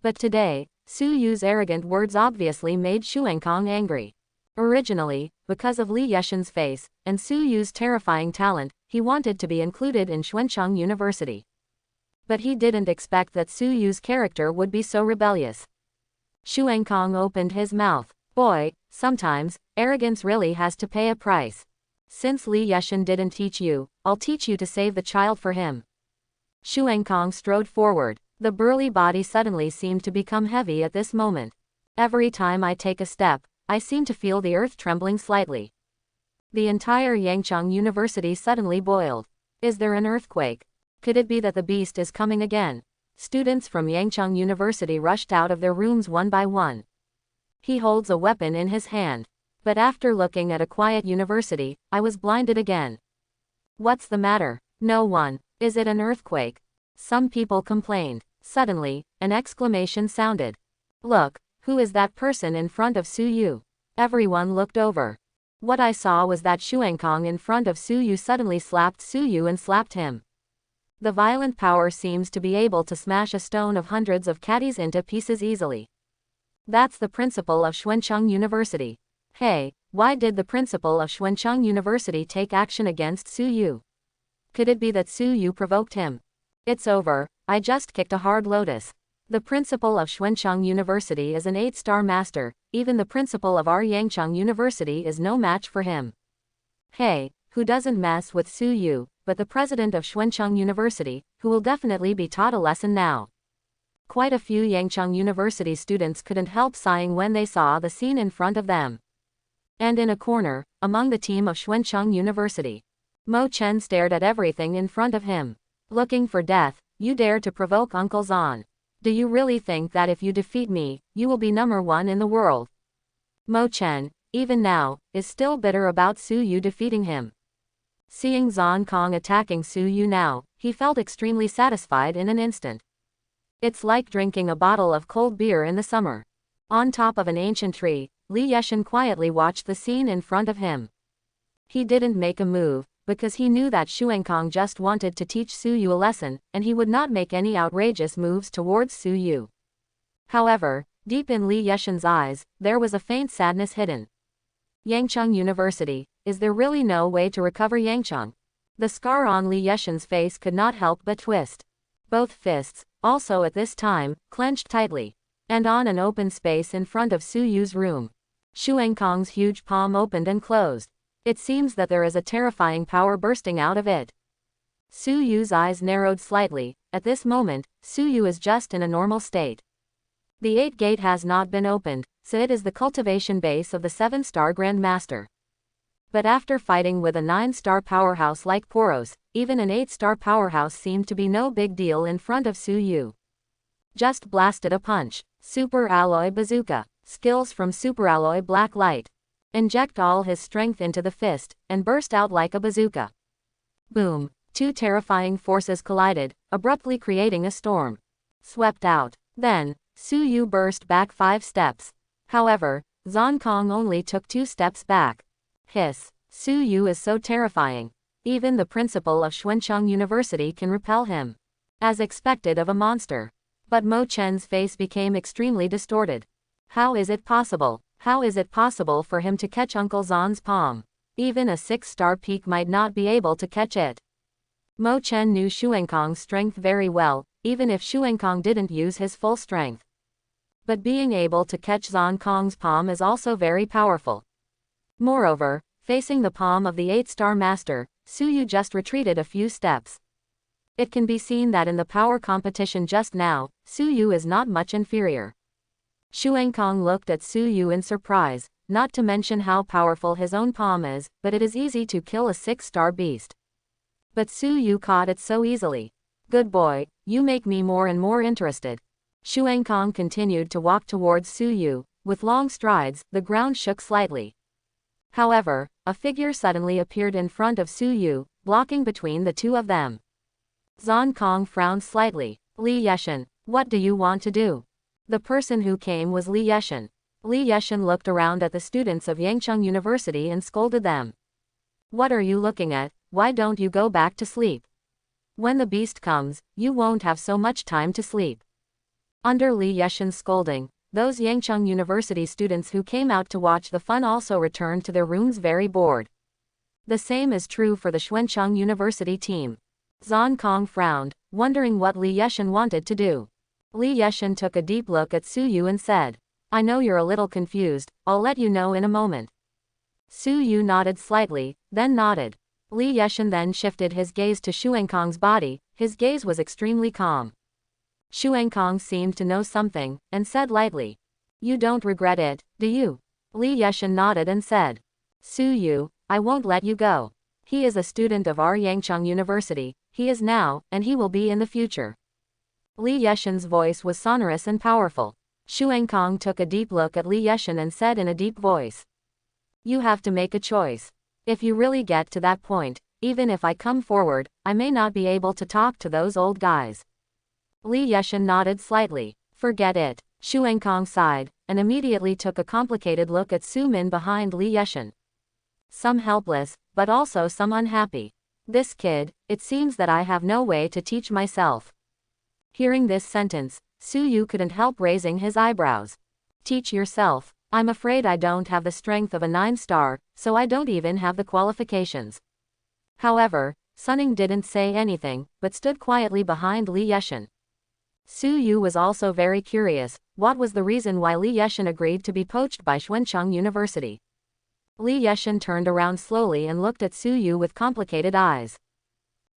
But today, Suyu's arrogant words obviously made Xuankong angry. Originally, because of Li Yeshan's face, and Suyu's terrifying talent, he wanted to be included in Xuancheng University. But he didn't expect that Suyu's character would be so rebellious. Xuankong opened his mouth. Boy, sometimes, arrogance really has to pay a price. Since Li Yeshan didn't teach you, I'll teach you to save the child for him. Xuankong strode forward. The burly body suddenly seemed to become heavy at this moment. Every time I take a step, I seem to feel the earth trembling slightly. The entire Yangcheng University suddenly boiled. Is there an earthquake? Could it be that the beast is coming again? Students from Yangcheng University rushed out of their rooms one by one. He holds a weapon in his hand. But after looking at a quiet university, I was blinded again. What's the matter? No one. Is it an earthquake? Some people complained. Suddenly, an exclamation sounded. Look, who is that person in front of Suyu? Everyone looked over. What I saw was that Xuankong in front of Suyu suddenly slapped Suyu and slapped him. The violent power seems to be able to smash a stone of hundreds of caddies into pieces easily. That's the principal of Xuancheng University. Hey, why did the principal of Xuancheng University take action against Suyu? Could it be that Suyu provoked him? It's over, I just kicked a hard lotus. The principal of Xuancheng University is an 8-star master, even the principal of our Yangcheng University is no match for him. Hey, who doesn't mess with Suyu, but the president of Xuancheng University, who will definitely be taught a lesson now. Quite a few Yangcheng University students couldn't help sighing when they saw the scene in front of them. And in a corner, among the team of Xuancheng University, Mo Chen stared at everything in front of him. Looking for death, you dare to provoke Uncle Zan. Do you really think that if you defeat me, you will be number one in the world? Mo Chen, even now, is still bitter about Suyu defeating him. Seeing Zonkong attacking Suyu now, he felt extremely satisfied in an instant. It's like drinking a bottle of cold beer in the summer. On top of an ancient tree, Li Yeshan quietly watched the scene in front of him. He didn't make a move, because he knew that Xuankong just wanted to teach Suyu a lesson, and he would not make any outrageous moves towards Suyu. However, deep in Li Yeshan's eyes, there was a faint sadness hidden. Yangcheng University, is there really no way to recover Yangcheng? The scar on Li Yeshan's face could not help but twist. Both fists, also at this time, clenched tightly. and on an open space in front of Su Yu's room. Xuankong's huge palm opened and closed. It seems that there is a terrifying power bursting out of it. Su Yu's eyes narrowed slightly. At this moment, Su Yu is just in a normal state. The 8th gate has not been opened, so it is the cultivation base of the 7-star Grandmaster. But after fighting with a 9-star powerhouse like Poros, even an 8-star powerhouse seemed to be no big deal in front of Su Yu. Just blasted a punch. Super Alloy Bazooka. Skills from Super Alloy Black Light. Inject all his strength into the fist, and burst out like a bazooka. Boom. Two terrifying forces collided, abruptly creating a storm. Swept out. Then, Su Yu burst back 5 steps. However, Zhang Kong only took 2 steps back. Hiss. Su Yu is so terrifying. Even the principal of Xuancheng University can repel him. As expected of a monster. But Mo Chen's face became extremely distorted. How is it possible? How is it possible for him to catch Uncle Zan's palm? Even a 6-star peak might not be able to catch it. Mo Chen knew Xuankong's strength very well, even if Xuankong didn't use his full strength. But being able to catch Zhang Kong's palm is also very powerful. Moreover, facing the palm of the 8-star master, Su Yu just retreated a few steps. It can be seen that in the power competition just now, Su Yu is not much inferior. Xuankong looked at Su Yu in surprise, not to mention how powerful his own palm is, but it is easy to kill a 6-star beast. But Su Yu caught it so easily. Good boy, you make me more and more interested. Xuankong continued to walk towards Su Yu. With long strides, the ground shook slightly. However, a figure suddenly appeared in front of Su Yu, blocking between the two of them. Zhang Kong frowned slightly. Li Yeshan, what do you want to do? The person who came was Li Yeshan. Li Yeshan looked around at the students of Yangcheng University and scolded them. What are you looking at? Why don't you go back to sleep? When the beast comes, you won't have so much time to sleep. Under Li Yeshan's scolding, those Yangcheng University students who came out to watch the fun also returned to their rooms very bored. The same is true for the Xuancheng University team. Zhang Kong frowned, wondering what Li Yeshan wanted to do. Li Yeshan took a deep look at Su Yu and said, I know you're a little confused, I'll let you know in a moment. Su Yu nodded slightly, then nodded. Li Yeshan then shifted his gaze to Xuankong's body. His gaze was extremely calm. Xuankong seemed to know something, and said lightly, You don't regret it, do you? Li Yeshan nodded and said, Su Yu, I won't let you go. He is a student of our Yangcheng University. He is now, and he will be in the future. Li Yeshan's voice was sonorous and powerful. Xuankong took a deep look at Li Yeshan and said in a deep voice, You have to make a choice. If you really get to that point, even if I come forward, I may not be able to talk to those old guys. Li Yeshan nodded slightly. Forget it. Xuankong sighed, and immediately took a complicated look at Su Min behind Li Yeshan. Some helpless, but also some unhappy. This kid, it seems that I have no way to teach myself. Hearing this sentence, Su Yu couldn't help raising his eyebrows. Teach yourself. I'm afraid I don't have the strength of a 9-star, so I don't even have the qualifications. However, Sunning didn't say anything, but stood quietly behind Li Yeshan. Su Yu was also very curious, what was the reason why Li Yeshan agreed to be poached by Xuancheng University. Li Yeshan turned around slowly and looked at Su Yu with complicated eyes.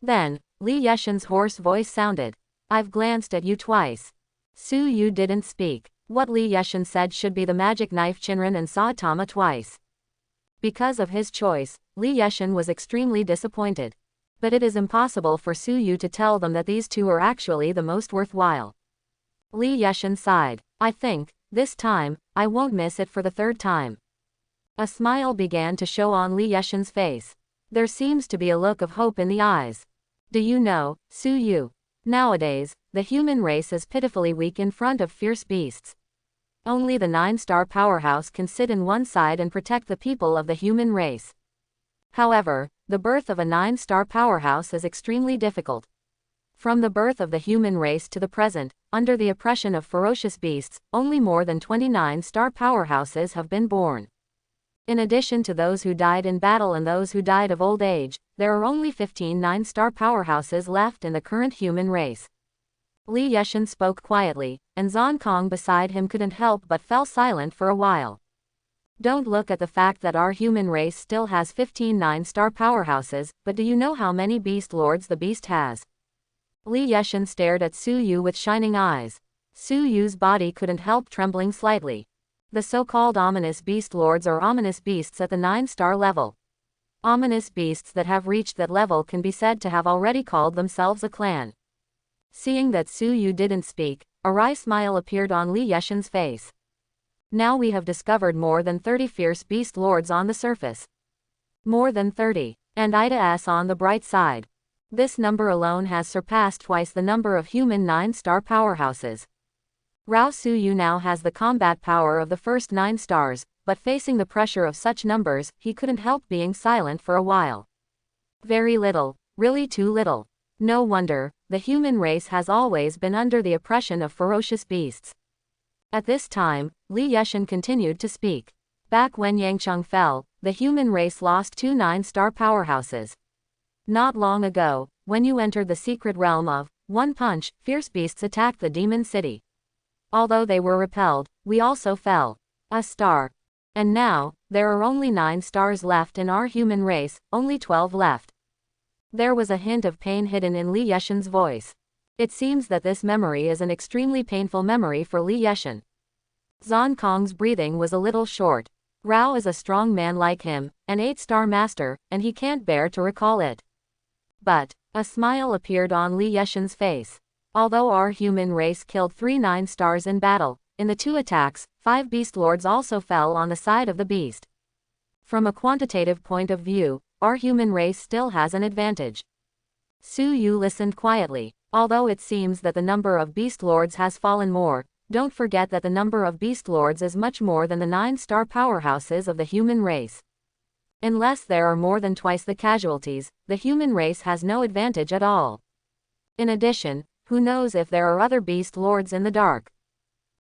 Then, Li Yeshan's hoarse voice sounded. I've glanced at you twice. Su Yu didn't speak. What Li Yeshan said should be the magic knife Chinran and Saitama twice. Because of his choice, Li Yeshan was extremely disappointed. But it is impossible for Su Yu to tell them that these two are actually the most worthwhile. Li Yeshan sighed. I think, this time, I won't miss it for the 3rd time. A smile began to show on Li Yeshan's face. There seems to be a look of hope in the eyes. Do you know, Su Yu? Nowadays, the human race is pitifully weak in front of fierce beasts. Only the 9-star powerhouse can sit in one side and protect the people of the human race. However, the birth of a 9-star powerhouse is extremely difficult. From the birth of the human race to the present, under the oppression of ferocious beasts, only more than 29-star powerhouses have been born. In addition to those who died in battle and those who died of old age, there are only 15 9-star powerhouses left in the current human race. Li Yeshan spoke quietly, and Zon Kong beside him couldn't help but fell silent for a while. Don't look at the fact that our human race still has 15 9-star powerhouses, but do you know how many beast lords the beast has? Li Yeshan stared at Su Yu with shining eyes. Su Yu's body couldn't help trembling slightly. The so-called ominous beast lords are ominous beasts at the 9-star level. Ominous beasts that have reached that level can be said to have already called themselves a clan. Seeing that Su Yu didn't speak, a wry smile appeared on Li Yeshan's face. Now we have discovered more than 30 fierce beast lords on the surface. More than 30. And Ida's on the bright side. This number alone has surpassed twice the number of human 9-star powerhouses. Rao Su Yu now has the combat power of the first 9 stars, but facing the pressure of such numbers, he couldn't help being silent for a while. Very little, really too little. No wonder, the human race has always been under the oppression of ferocious beasts. At this time, Li Yeshan continued to speak. Back when Yangcheng fell, the human race lost 2 9-star powerhouses. Not long ago, when you entered the secret realm of One Punch, fierce beasts attacked the demon city. Although they were repelled, we also fell a star. And now, there are only 9 stars left in our human race, only 12 left. There was a hint of pain hidden in Li Yeshan's voice. It seems that this memory is an extremely painful memory for Li Yeshan. Zon Kong's breathing was a little short. Rao is a strong man like him, an 8-star master, and he can't bear to recall it. But a smile appeared on Li Yeshan's face. Although our human race killed 3 9 stars in battle, in the 2 attacks, 5 beast lords also fell on the side of the beast. From a quantitative point of view, our human race still has an advantage. Su Yu listened quietly. Although it seems that the number of beast lords has fallen more, don't forget that the number of beast lords is much more than the 9-star powerhouses of the human race. Unless there are more than twice the casualties, the human race has no advantage at all. In addition, who knows if there are other beast lords in the dark?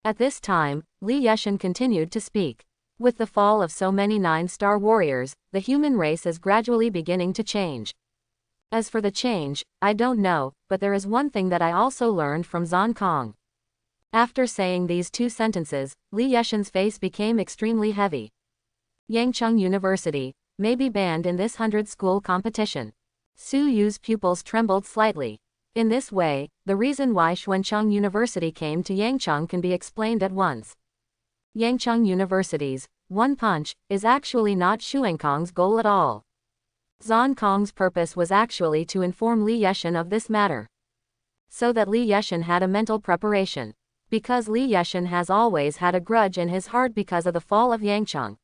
At this time, Li Yeshan continued to speak. With the fall of so many 9-star warriors, the human race is gradually beginning to change. As for the change, I don't know, but there is one thing that I also learned from Zon Kong. After saying these 2 sentences, Li Yeshan's face became extremely heavy. Yangcheng University may be banned in this 100-school competition. Su Yu's pupils trembled slightly. In this way, the reason why Xuancheng University came to Yangcheng can be explained at once. Yangcheng University's One Punch is actually not Xuankong's goal at all. Zon Kong's purpose was actually to inform Li Yeshan of this matter. So that Li Yeshan had a mental preparation. Because Li Yeshan has always had a grudge in his heart because of the fall of Yangcheng.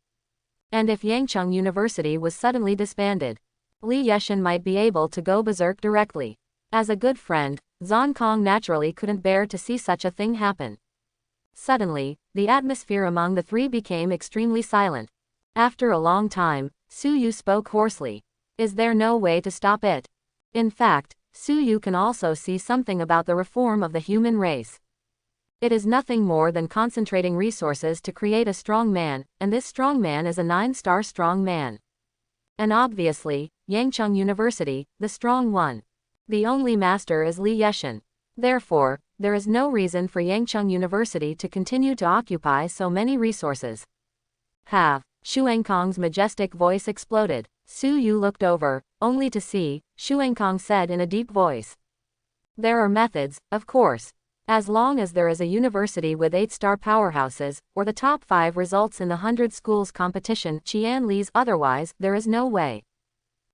And if Yangcheng University was suddenly disbanded, Li Yeshan might be able to go berserk directly. As a good friend, Zon Kong naturally couldn't bear to see such a thing happen. Suddenly, the atmosphere among the 3 became extremely silent. After a long time, Su Yu spoke hoarsely. Is there no way to stop it? In fact, Su Yu can also see something about the reform of the human race. It is nothing more than concentrating resources to create a strong man, and this strong man is a 9-star strong man. And obviously, Yangcheng University, the strong one. The only master is Li Yeshan. Therefore, there is no reason for Yangcheng University to continue to occupy so many resources. Have. Xuankong's majestic voice exploded. Su Yu looked over, only to see, Xuankong said in a deep voice. There are methods, of course. As long as there is a university with 8-star powerhouses, or the top 5 results in the 100 schools competition, Qian Li's otherwise, there is no way.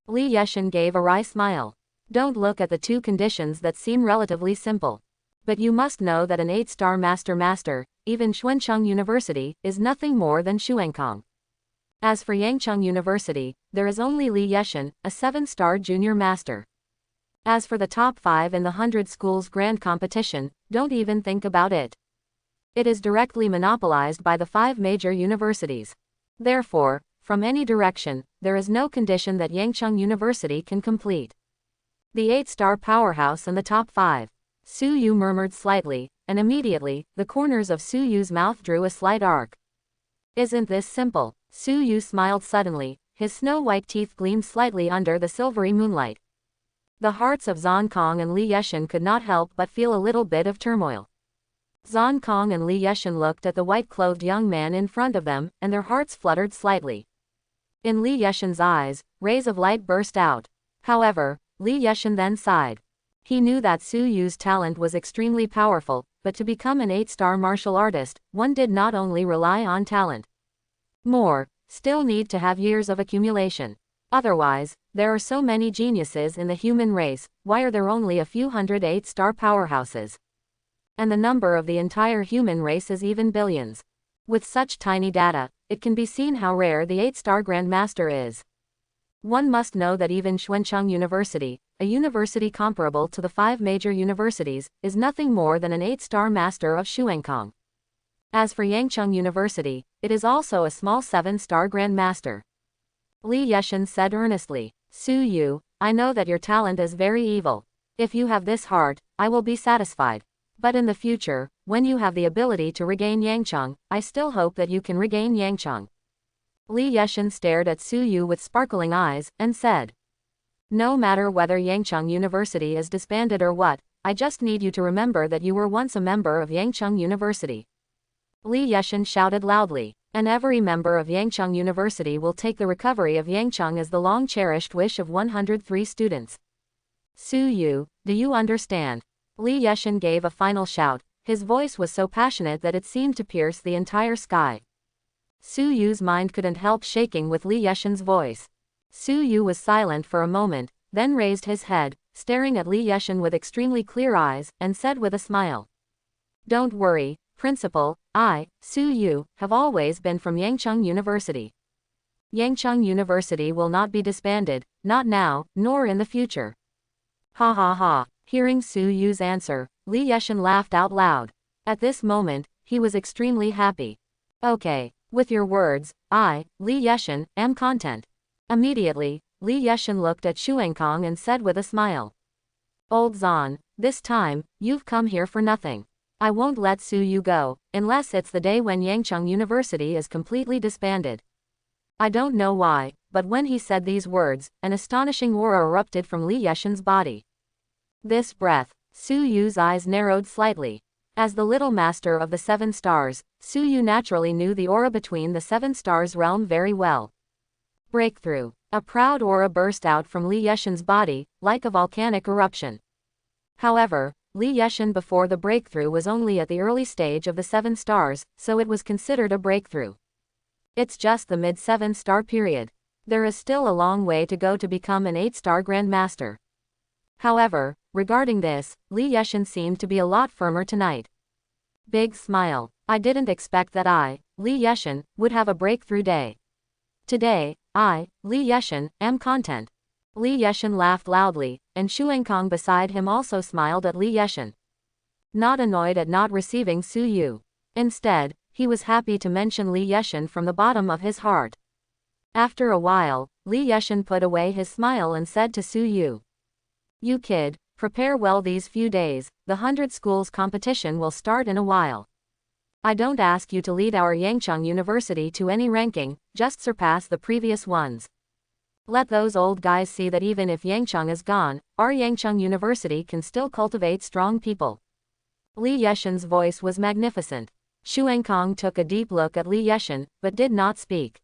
Li Yeshan gave a wry smile. Don't look at the 2 conditions that seem relatively simple. But you must know that an 8-star master, even Xuancheng University, is nothing more than Xuankong. As for Yangcheng University, there is only Li Yeshan, a 7-star junior master. As for the top 5 in the 100 schools grand competition, don't even think about it. It is directly monopolized by the 5 major universities. Therefore, from any direction, there is no condition that Yangcheng University can complete. The 8-star powerhouse and the top 5. Su Yu murmured slightly, and immediately, the corners of Su Yu's mouth drew a slight arc. Isn't this simple? Su Yu smiled suddenly, his snow-white teeth gleamed slightly under the silvery moonlight. The hearts of Zhang Kong and Li Yeshan could not help but feel a little bit of turmoil. Zhang Kong and Li Yeshan looked at the white-clothed young man in front of them, and their hearts fluttered slightly. In Li Yeshan's eyes, rays of light burst out. However, Li Yeshan then sighed. He knew that Su Yu's talent was extremely powerful, but to become an 8-star martial artist, one did not only rely on talent. Still need to have years of accumulation. Otherwise, there are so many geniuses in the human race, why are there only a few hundred 8-star powerhouses? And the number of the entire human race is even billions. With such tiny data, it can be seen how rare the 8-star Grandmaster is. One must know that even Xuancheng University, a university comparable to the 5 major universities, is nothing more than an 8-star master of Xuankong. As for Yangcheng University, it is also a small 7-star Grandmaster. Li Yeshan said earnestly, Su Yu, I know that your talent is very evil. If you have this heart, I will be satisfied. But in the future, when you have the ability to regain Yangcheng, I still hope that you can regain Yangcheng. Li Yeshan stared at Su Yu with sparkling eyes, and said, no matter whether Yangcheng University is disbanded or what, I just need you to remember that you were once a member of Yangcheng University. Li Yeshan shouted loudly, and every member of Yangcheng University will take the recovery of Yangcheng as the long-cherished wish of 103 students. Su Yu, do you understand? Li Yeshan gave a final shout. His voice was so passionate that it seemed to pierce the entire sky. Su Yu's mind couldn't help shaking with Li Yeshan's voice. Su Yu was silent for a moment, then raised his head, staring at Li Yeshan with extremely clear eyes, and said with a smile. Don't worry, Principal, I, Su Yu, have always been from Yangcheng University. Yangcheng University will not be disbanded, not now, nor in the future. Ha ha ha. Hearing Su Yu's answer, Li Yeshan laughed out loud. At this moment, he was extremely happy. Okay, with your words, I, Li Yeshan, am content. Immediately, Li Yeshan looked at Xuankong and said with a smile. Old Zan, this time, you've come here for nothing. I won't let Su Yu go, unless it's the day when Yangcheng University is completely disbanded. I don't know why, but when he said these words, an astonishing aura erupted from Li Yeshan's body. This breath, Su Yu's eyes narrowed slightly. As the little master of the 7 stars, Su Yu naturally knew the aura between the 7 stars realm very well. Breakthrough. A proud aura burst out from Li Yeshan's body, like a volcanic eruption. However, Li Yeshan before the breakthrough was only at the early stage of the 7 stars, so it was considered a breakthrough. It's just the mid-7-star period. There is still a long way to go to become an 8-star Grandmaster. However, regarding this, Li Yeshan seemed to be a lot firmer tonight. Big smile. I didn't expect that I, Li Yeshan, would have a breakthrough day. Today, I, Li Yeshan, am content. Li Yeshan laughed loudly, and Xuankong beside him also smiled at Li Yeshan. Not annoyed at not receiving Su Yu. Instead, he was happy to mention Li Yeshan from the bottom of his heart. After a while, Li Yeshan put away his smile and said to Su Yu. You kid, prepare well these few days, the 100 schools competition will start in a while. I don't ask you to lead our Yangcheng University to any ranking, just surpass the previous ones. Let those old guys see that even if Yangcheng is gone, our Yangcheng University can still cultivate strong people. Li Yeshan's voice was magnificent. Xuankong took a deep look at Li Yeshan, but did not speak.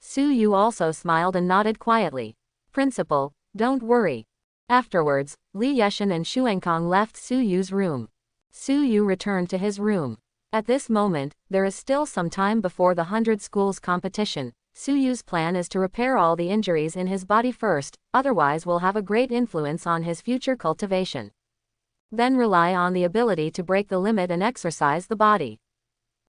Su Yu also smiled and nodded quietly. Principal, don't worry. Afterwards, Li Yeshan and Xuankong left Su Yu's room. Su Yu returned to his room. At this moment, there is still some time before the 100 schools competition. Su Yu's plan is to repair all the injuries in his body first, otherwise will have a great influence on his future cultivation. Then rely on the ability to break the limit and exercise the body.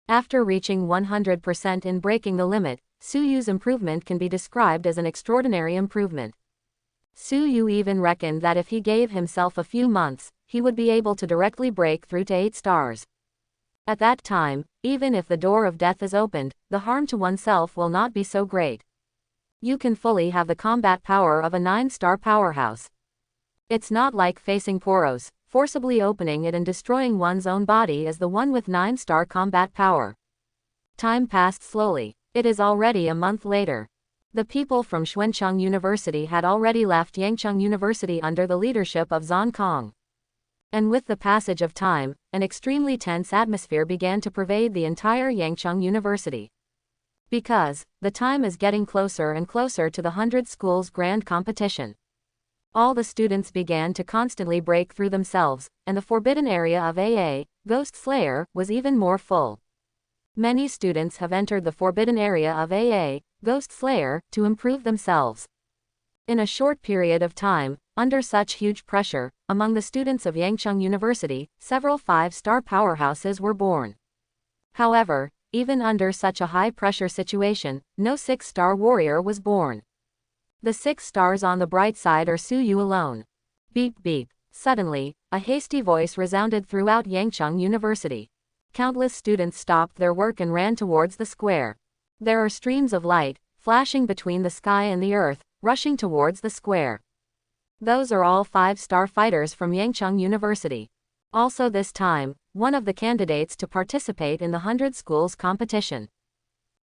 After reaching 100% in breaking the limit, Su Yu's improvement can be described as an extraordinary improvement. Su Yu even reckoned that if he gave himself a few months, he would be able to directly break through to 8 stars. At that time, even if the door of death is opened, the harm to oneself will not be so great. You can fully have the combat power of a 9-star powerhouse. It's not like facing Poros, forcibly opening it and destroying one's own body as the one with 9-star combat power. Time passed slowly. It is already a month later. The people from Xuancheng University had already left Yangcheng University under the leadership of Zhang Kong. And with the passage of time, an extremely tense atmosphere began to pervade the entire Yangcheng University. Because the time is getting closer and closer to the 100 schools grand competition. All the students began to constantly break through themselves, and the forbidden area of AA, Ghost Slayer, was even more full. Many students have entered the forbidden area of AA, Ghost Slayer, to improve themselves. In a short period of time, under such huge pressure, among the students of Yangcheng University, several 5-star powerhouses were born. However, even under such a high-pressure situation, no 6-star warrior was born. The 6 stars on the bright side are Suyu alone. Beep beep. Suddenly, a hasty voice resounded throughout Yangcheng University. Countless students stopped their work and ran towards the square. There are streams of light, flashing between the sky and the earth, rushing towards the square. Those are all 5-star fighters from Yangcheng University. Also this time, one of the candidates to participate in the 100 schools competition.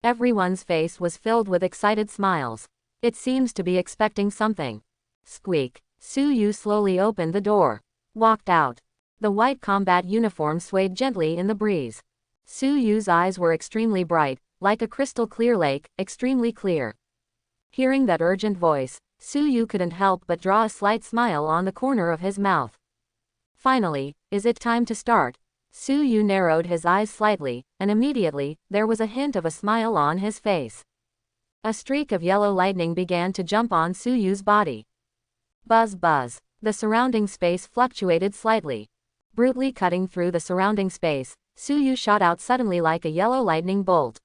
Everyone's face was filled with excited smiles. It seems to be expecting something. Squeak. Suyu slowly opened the door. Walked out. The white combat uniform swayed gently in the breeze. Suyu's eyes were extremely bright, like a crystal clear lake, extremely clear. Hearing that urgent voice, Suyu couldn't help but draw a slight smile on the corner of his mouth. Finally, is it time to start? Suyu narrowed his eyes slightly, and immediately, there was a hint of a smile on his face. A streak of yellow lightning began to jump on Suyu's body. Buzz buzz. The surrounding space fluctuated slightly. Brutally cutting through the surrounding space, Suyu shot out suddenly like a yellow lightning bolt.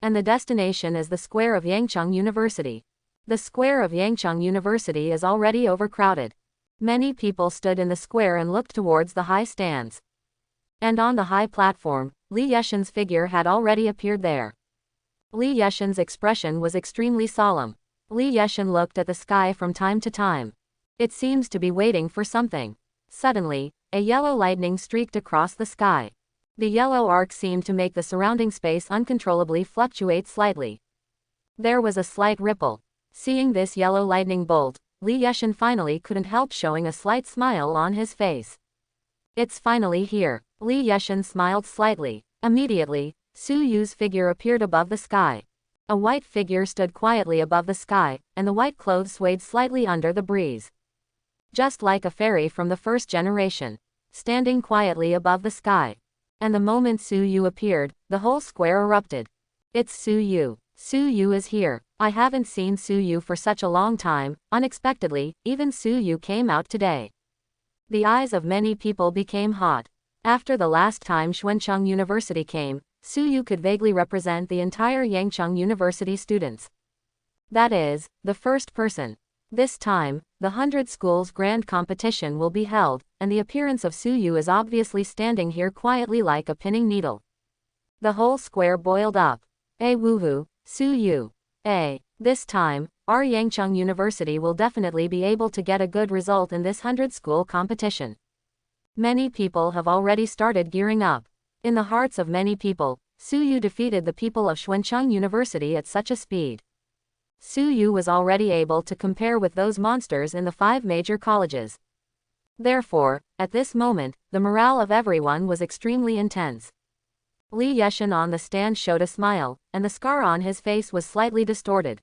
And the destination is the square of Yangcheng University. The square of Yangcheng University is already overcrowded. Many people stood in the square and looked towards the high stands. And on the high platform, Li Yeshan's figure had already appeared there. Li Yeshan's expression was extremely solemn. Li Yeshan looked at the sky from time to time. It seems to be waiting for something. Suddenly, a yellow lightning streaked across the sky. The yellow arc seemed to make the surrounding space uncontrollably fluctuate slightly. There was a slight ripple. Seeing this yellow lightning bolt, Li Yeshan finally couldn't help showing a slight smile on his face. It's finally here. Li Yeshan smiled slightly. Immediately, Suyu's figure appeared above the sky. A white figure stood quietly above the sky, and the white clothes swayed slightly under the breeze. Just like a fairy from the first generation, standing quietly above the sky. And the moment Suyu appeared, the whole square erupted. It's Suyu. Suyu is here. I haven't seen Suyu for such a long time. Unexpectedly, even Suyu came out today. The eyes of many people became hot. After the last time Xuancheng University came, Suyu could vaguely represent the entire Yangcheng University students. That is, the first person. This time, the 100 schools grand competition will be held, and the appearance of Suyu is obviously standing here quietly like a pinning needle. The whole square boiled up. Woohoo, Suyu. This time, our Yangcheng University will definitely be able to get a good result in this 100 school competition. Many people have already started gearing up. In the hearts of many people, Suyu defeated the people of Xuancheng University at such a speed. Suyu was already able to compare with those monsters in the 5 major colleges. Therefore, at this moment, the morale of everyone was extremely intense. Li Yeshan on the stand showed a smile, and the scar on his face was slightly distorted.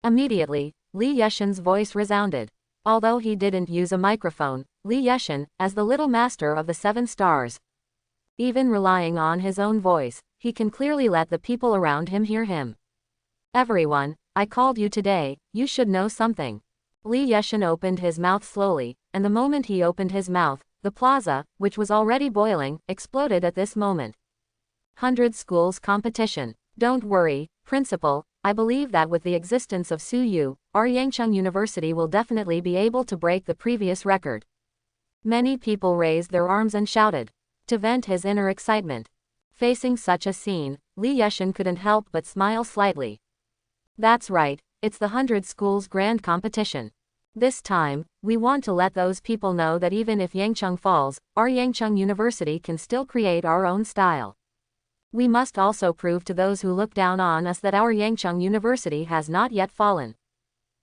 Immediately, Li Yeshan's voice resounded. Although he didn't use a microphone, Li Yeshan, as the little master of the 7 stars, even relying on his own voice, he can clearly let the people around him hear him. Everyone, I called you today, you should know something. Li Yeshan opened his mouth slowly, and the moment he opened his mouth, the plaza, which was already boiling, exploded at this moment. 100 schools competition. Don't worry, Principal, I believe that with the existence of Suyu, our Yangcheng University will definitely be able to break the previous record. Many people raised their arms and shouted, to vent his inner excitement. Facing such a scene, Li Yeshan couldn't help but smile slightly. That's right, it's the 100 schools grand competition. This time, we want to let those people know that even if Yangcheng falls, our Yangcheng University can still create our own style. We must also prove to those who look down on us that our Yangcheng University has not yet fallen.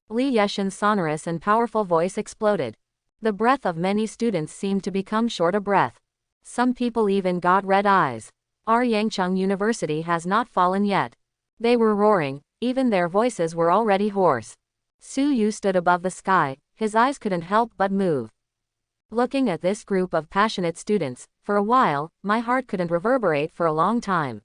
Li Yeshan's sonorous and powerful voice exploded. The breath of many students seemed to become short of breath. Some people even got red eyes. Our Yangcheng University has not fallen yet. They were roaring, even their voices were already hoarse. Su Yu stood above the sky, his eyes couldn't help but move. Looking at this group of passionate students, for a while, my heart couldn't reverberate for a long time.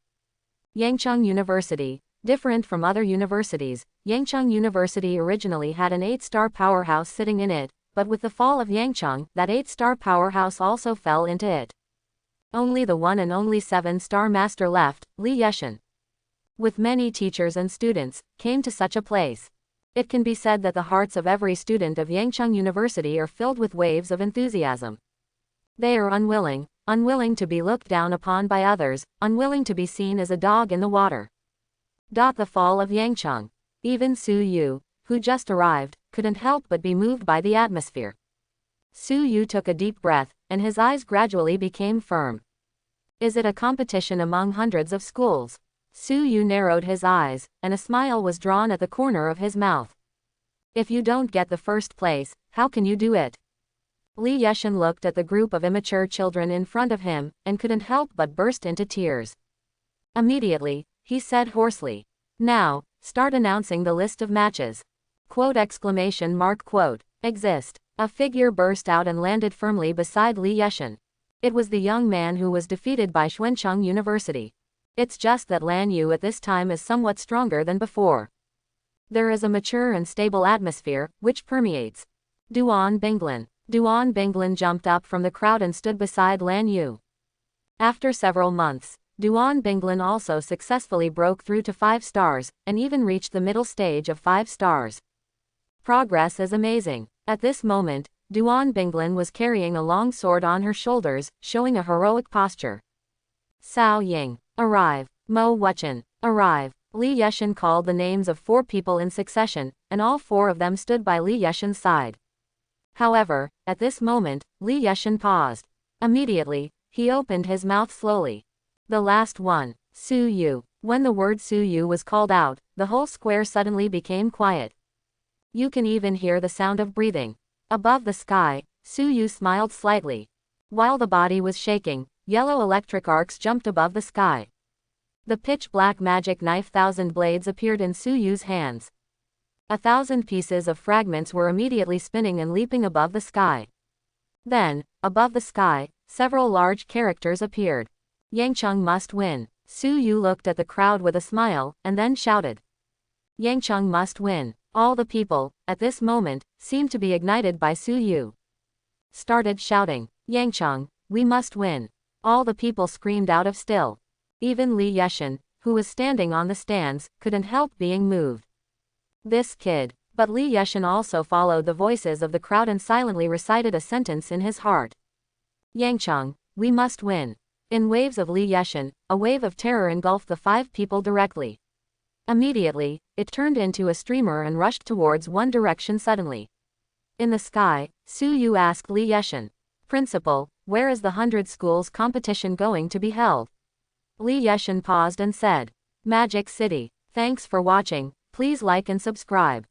Yangcheng University. Different from other universities, Yangcheng University originally had an 8-star powerhouse sitting in it, but with the fall of Yangcheng, that 8-star powerhouse also fell into it. Only the one and only 7-star master left, Li Yeshan, with many teachers and students, came to such a place. It can be said that the hearts of every student of Yangcheng University are filled with waves of enthusiasm. They are unwilling to be looked down upon by others, unwilling to be seen as a dog in the water. The fall of Yangcheng. Even Su Yu, who just arrived, couldn't help but be moved by the atmosphere. Su Yu took a deep breath, and his eyes gradually became firm. Is it a competition among hundreds of schools? Su Yu narrowed his eyes, and a smile was drawn at the corner of his mouth. If you don't get the first place, how can you do it? Li Yeshan looked at the group of immature children in front of him, and couldn't help but burst into tears. Immediately, he said hoarsely, "Now, start announcing the list of matches." Exist. A figure burst out and landed firmly beside Li Yeshan. It was the young man who was defeated by Xuancheng University. It's just that Lan Yu at this time is somewhat stronger than before. There is a mature and stable atmosphere, which permeates. Duan Binglin. Duan Binglin jumped up from the crowd and stood beside Lan Yu. After several months, Duan Binglin also successfully broke through to 5 stars, and even reached the middle stage of 5 stars. Progress is amazing. At this moment, Duan Binglin was carrying a long sword on her shoulders, showing a heroic posture. Cao Ying. Arrive. Mo Wuchen. Arrive. Li Yeshan called the names of 4 people in succession, and all 4 of them stood by Li Yeshan's side. However, at this moment, Li Yeshan paused. Immediately, he opened his mouth slowly. The last one, Su Yu. When the word Su Yu was called out, the whole square suddenly became quiet. You can even hear the sound of breathing. Above the sky, Su Yu smiled slightly. While the body was shaking, yellow electric arcs jumped above the sky. The pitch-black magic knife 1,000 blades appeared in Su Yu's hands. 1,000 pieces of fragments were immediately spinning and leaping above the sky. Then, above the sky, several large characters appeared. Yangcheng must win. Su Yu looked at the crowd with a smile, and then shouted. Yangcheng must win. All the people, at this moment, seemed to be ignited by Su Yu. Started shouting, Yangcheng, we must win. All the people screamed out of still. Even Li Yeshan, who was standing on the stands, couldn't help being moved. This kid. But Li Yeshan also followed the voices of the crowd and silently recited a sentence in his heart. Yangcheng, we must win. In waves of Li Yeshan, a wave of terror engulfed the 5 people directly. Immediately, it turned into a streamer and rushed towards one direction suddenly. In the sky, Su Yu asked Li Yeshan, Principal, where is the 100 schools competition going to be held? Li Yeshan paused and said, Magic City. Thanks for watching, please like and subscribe.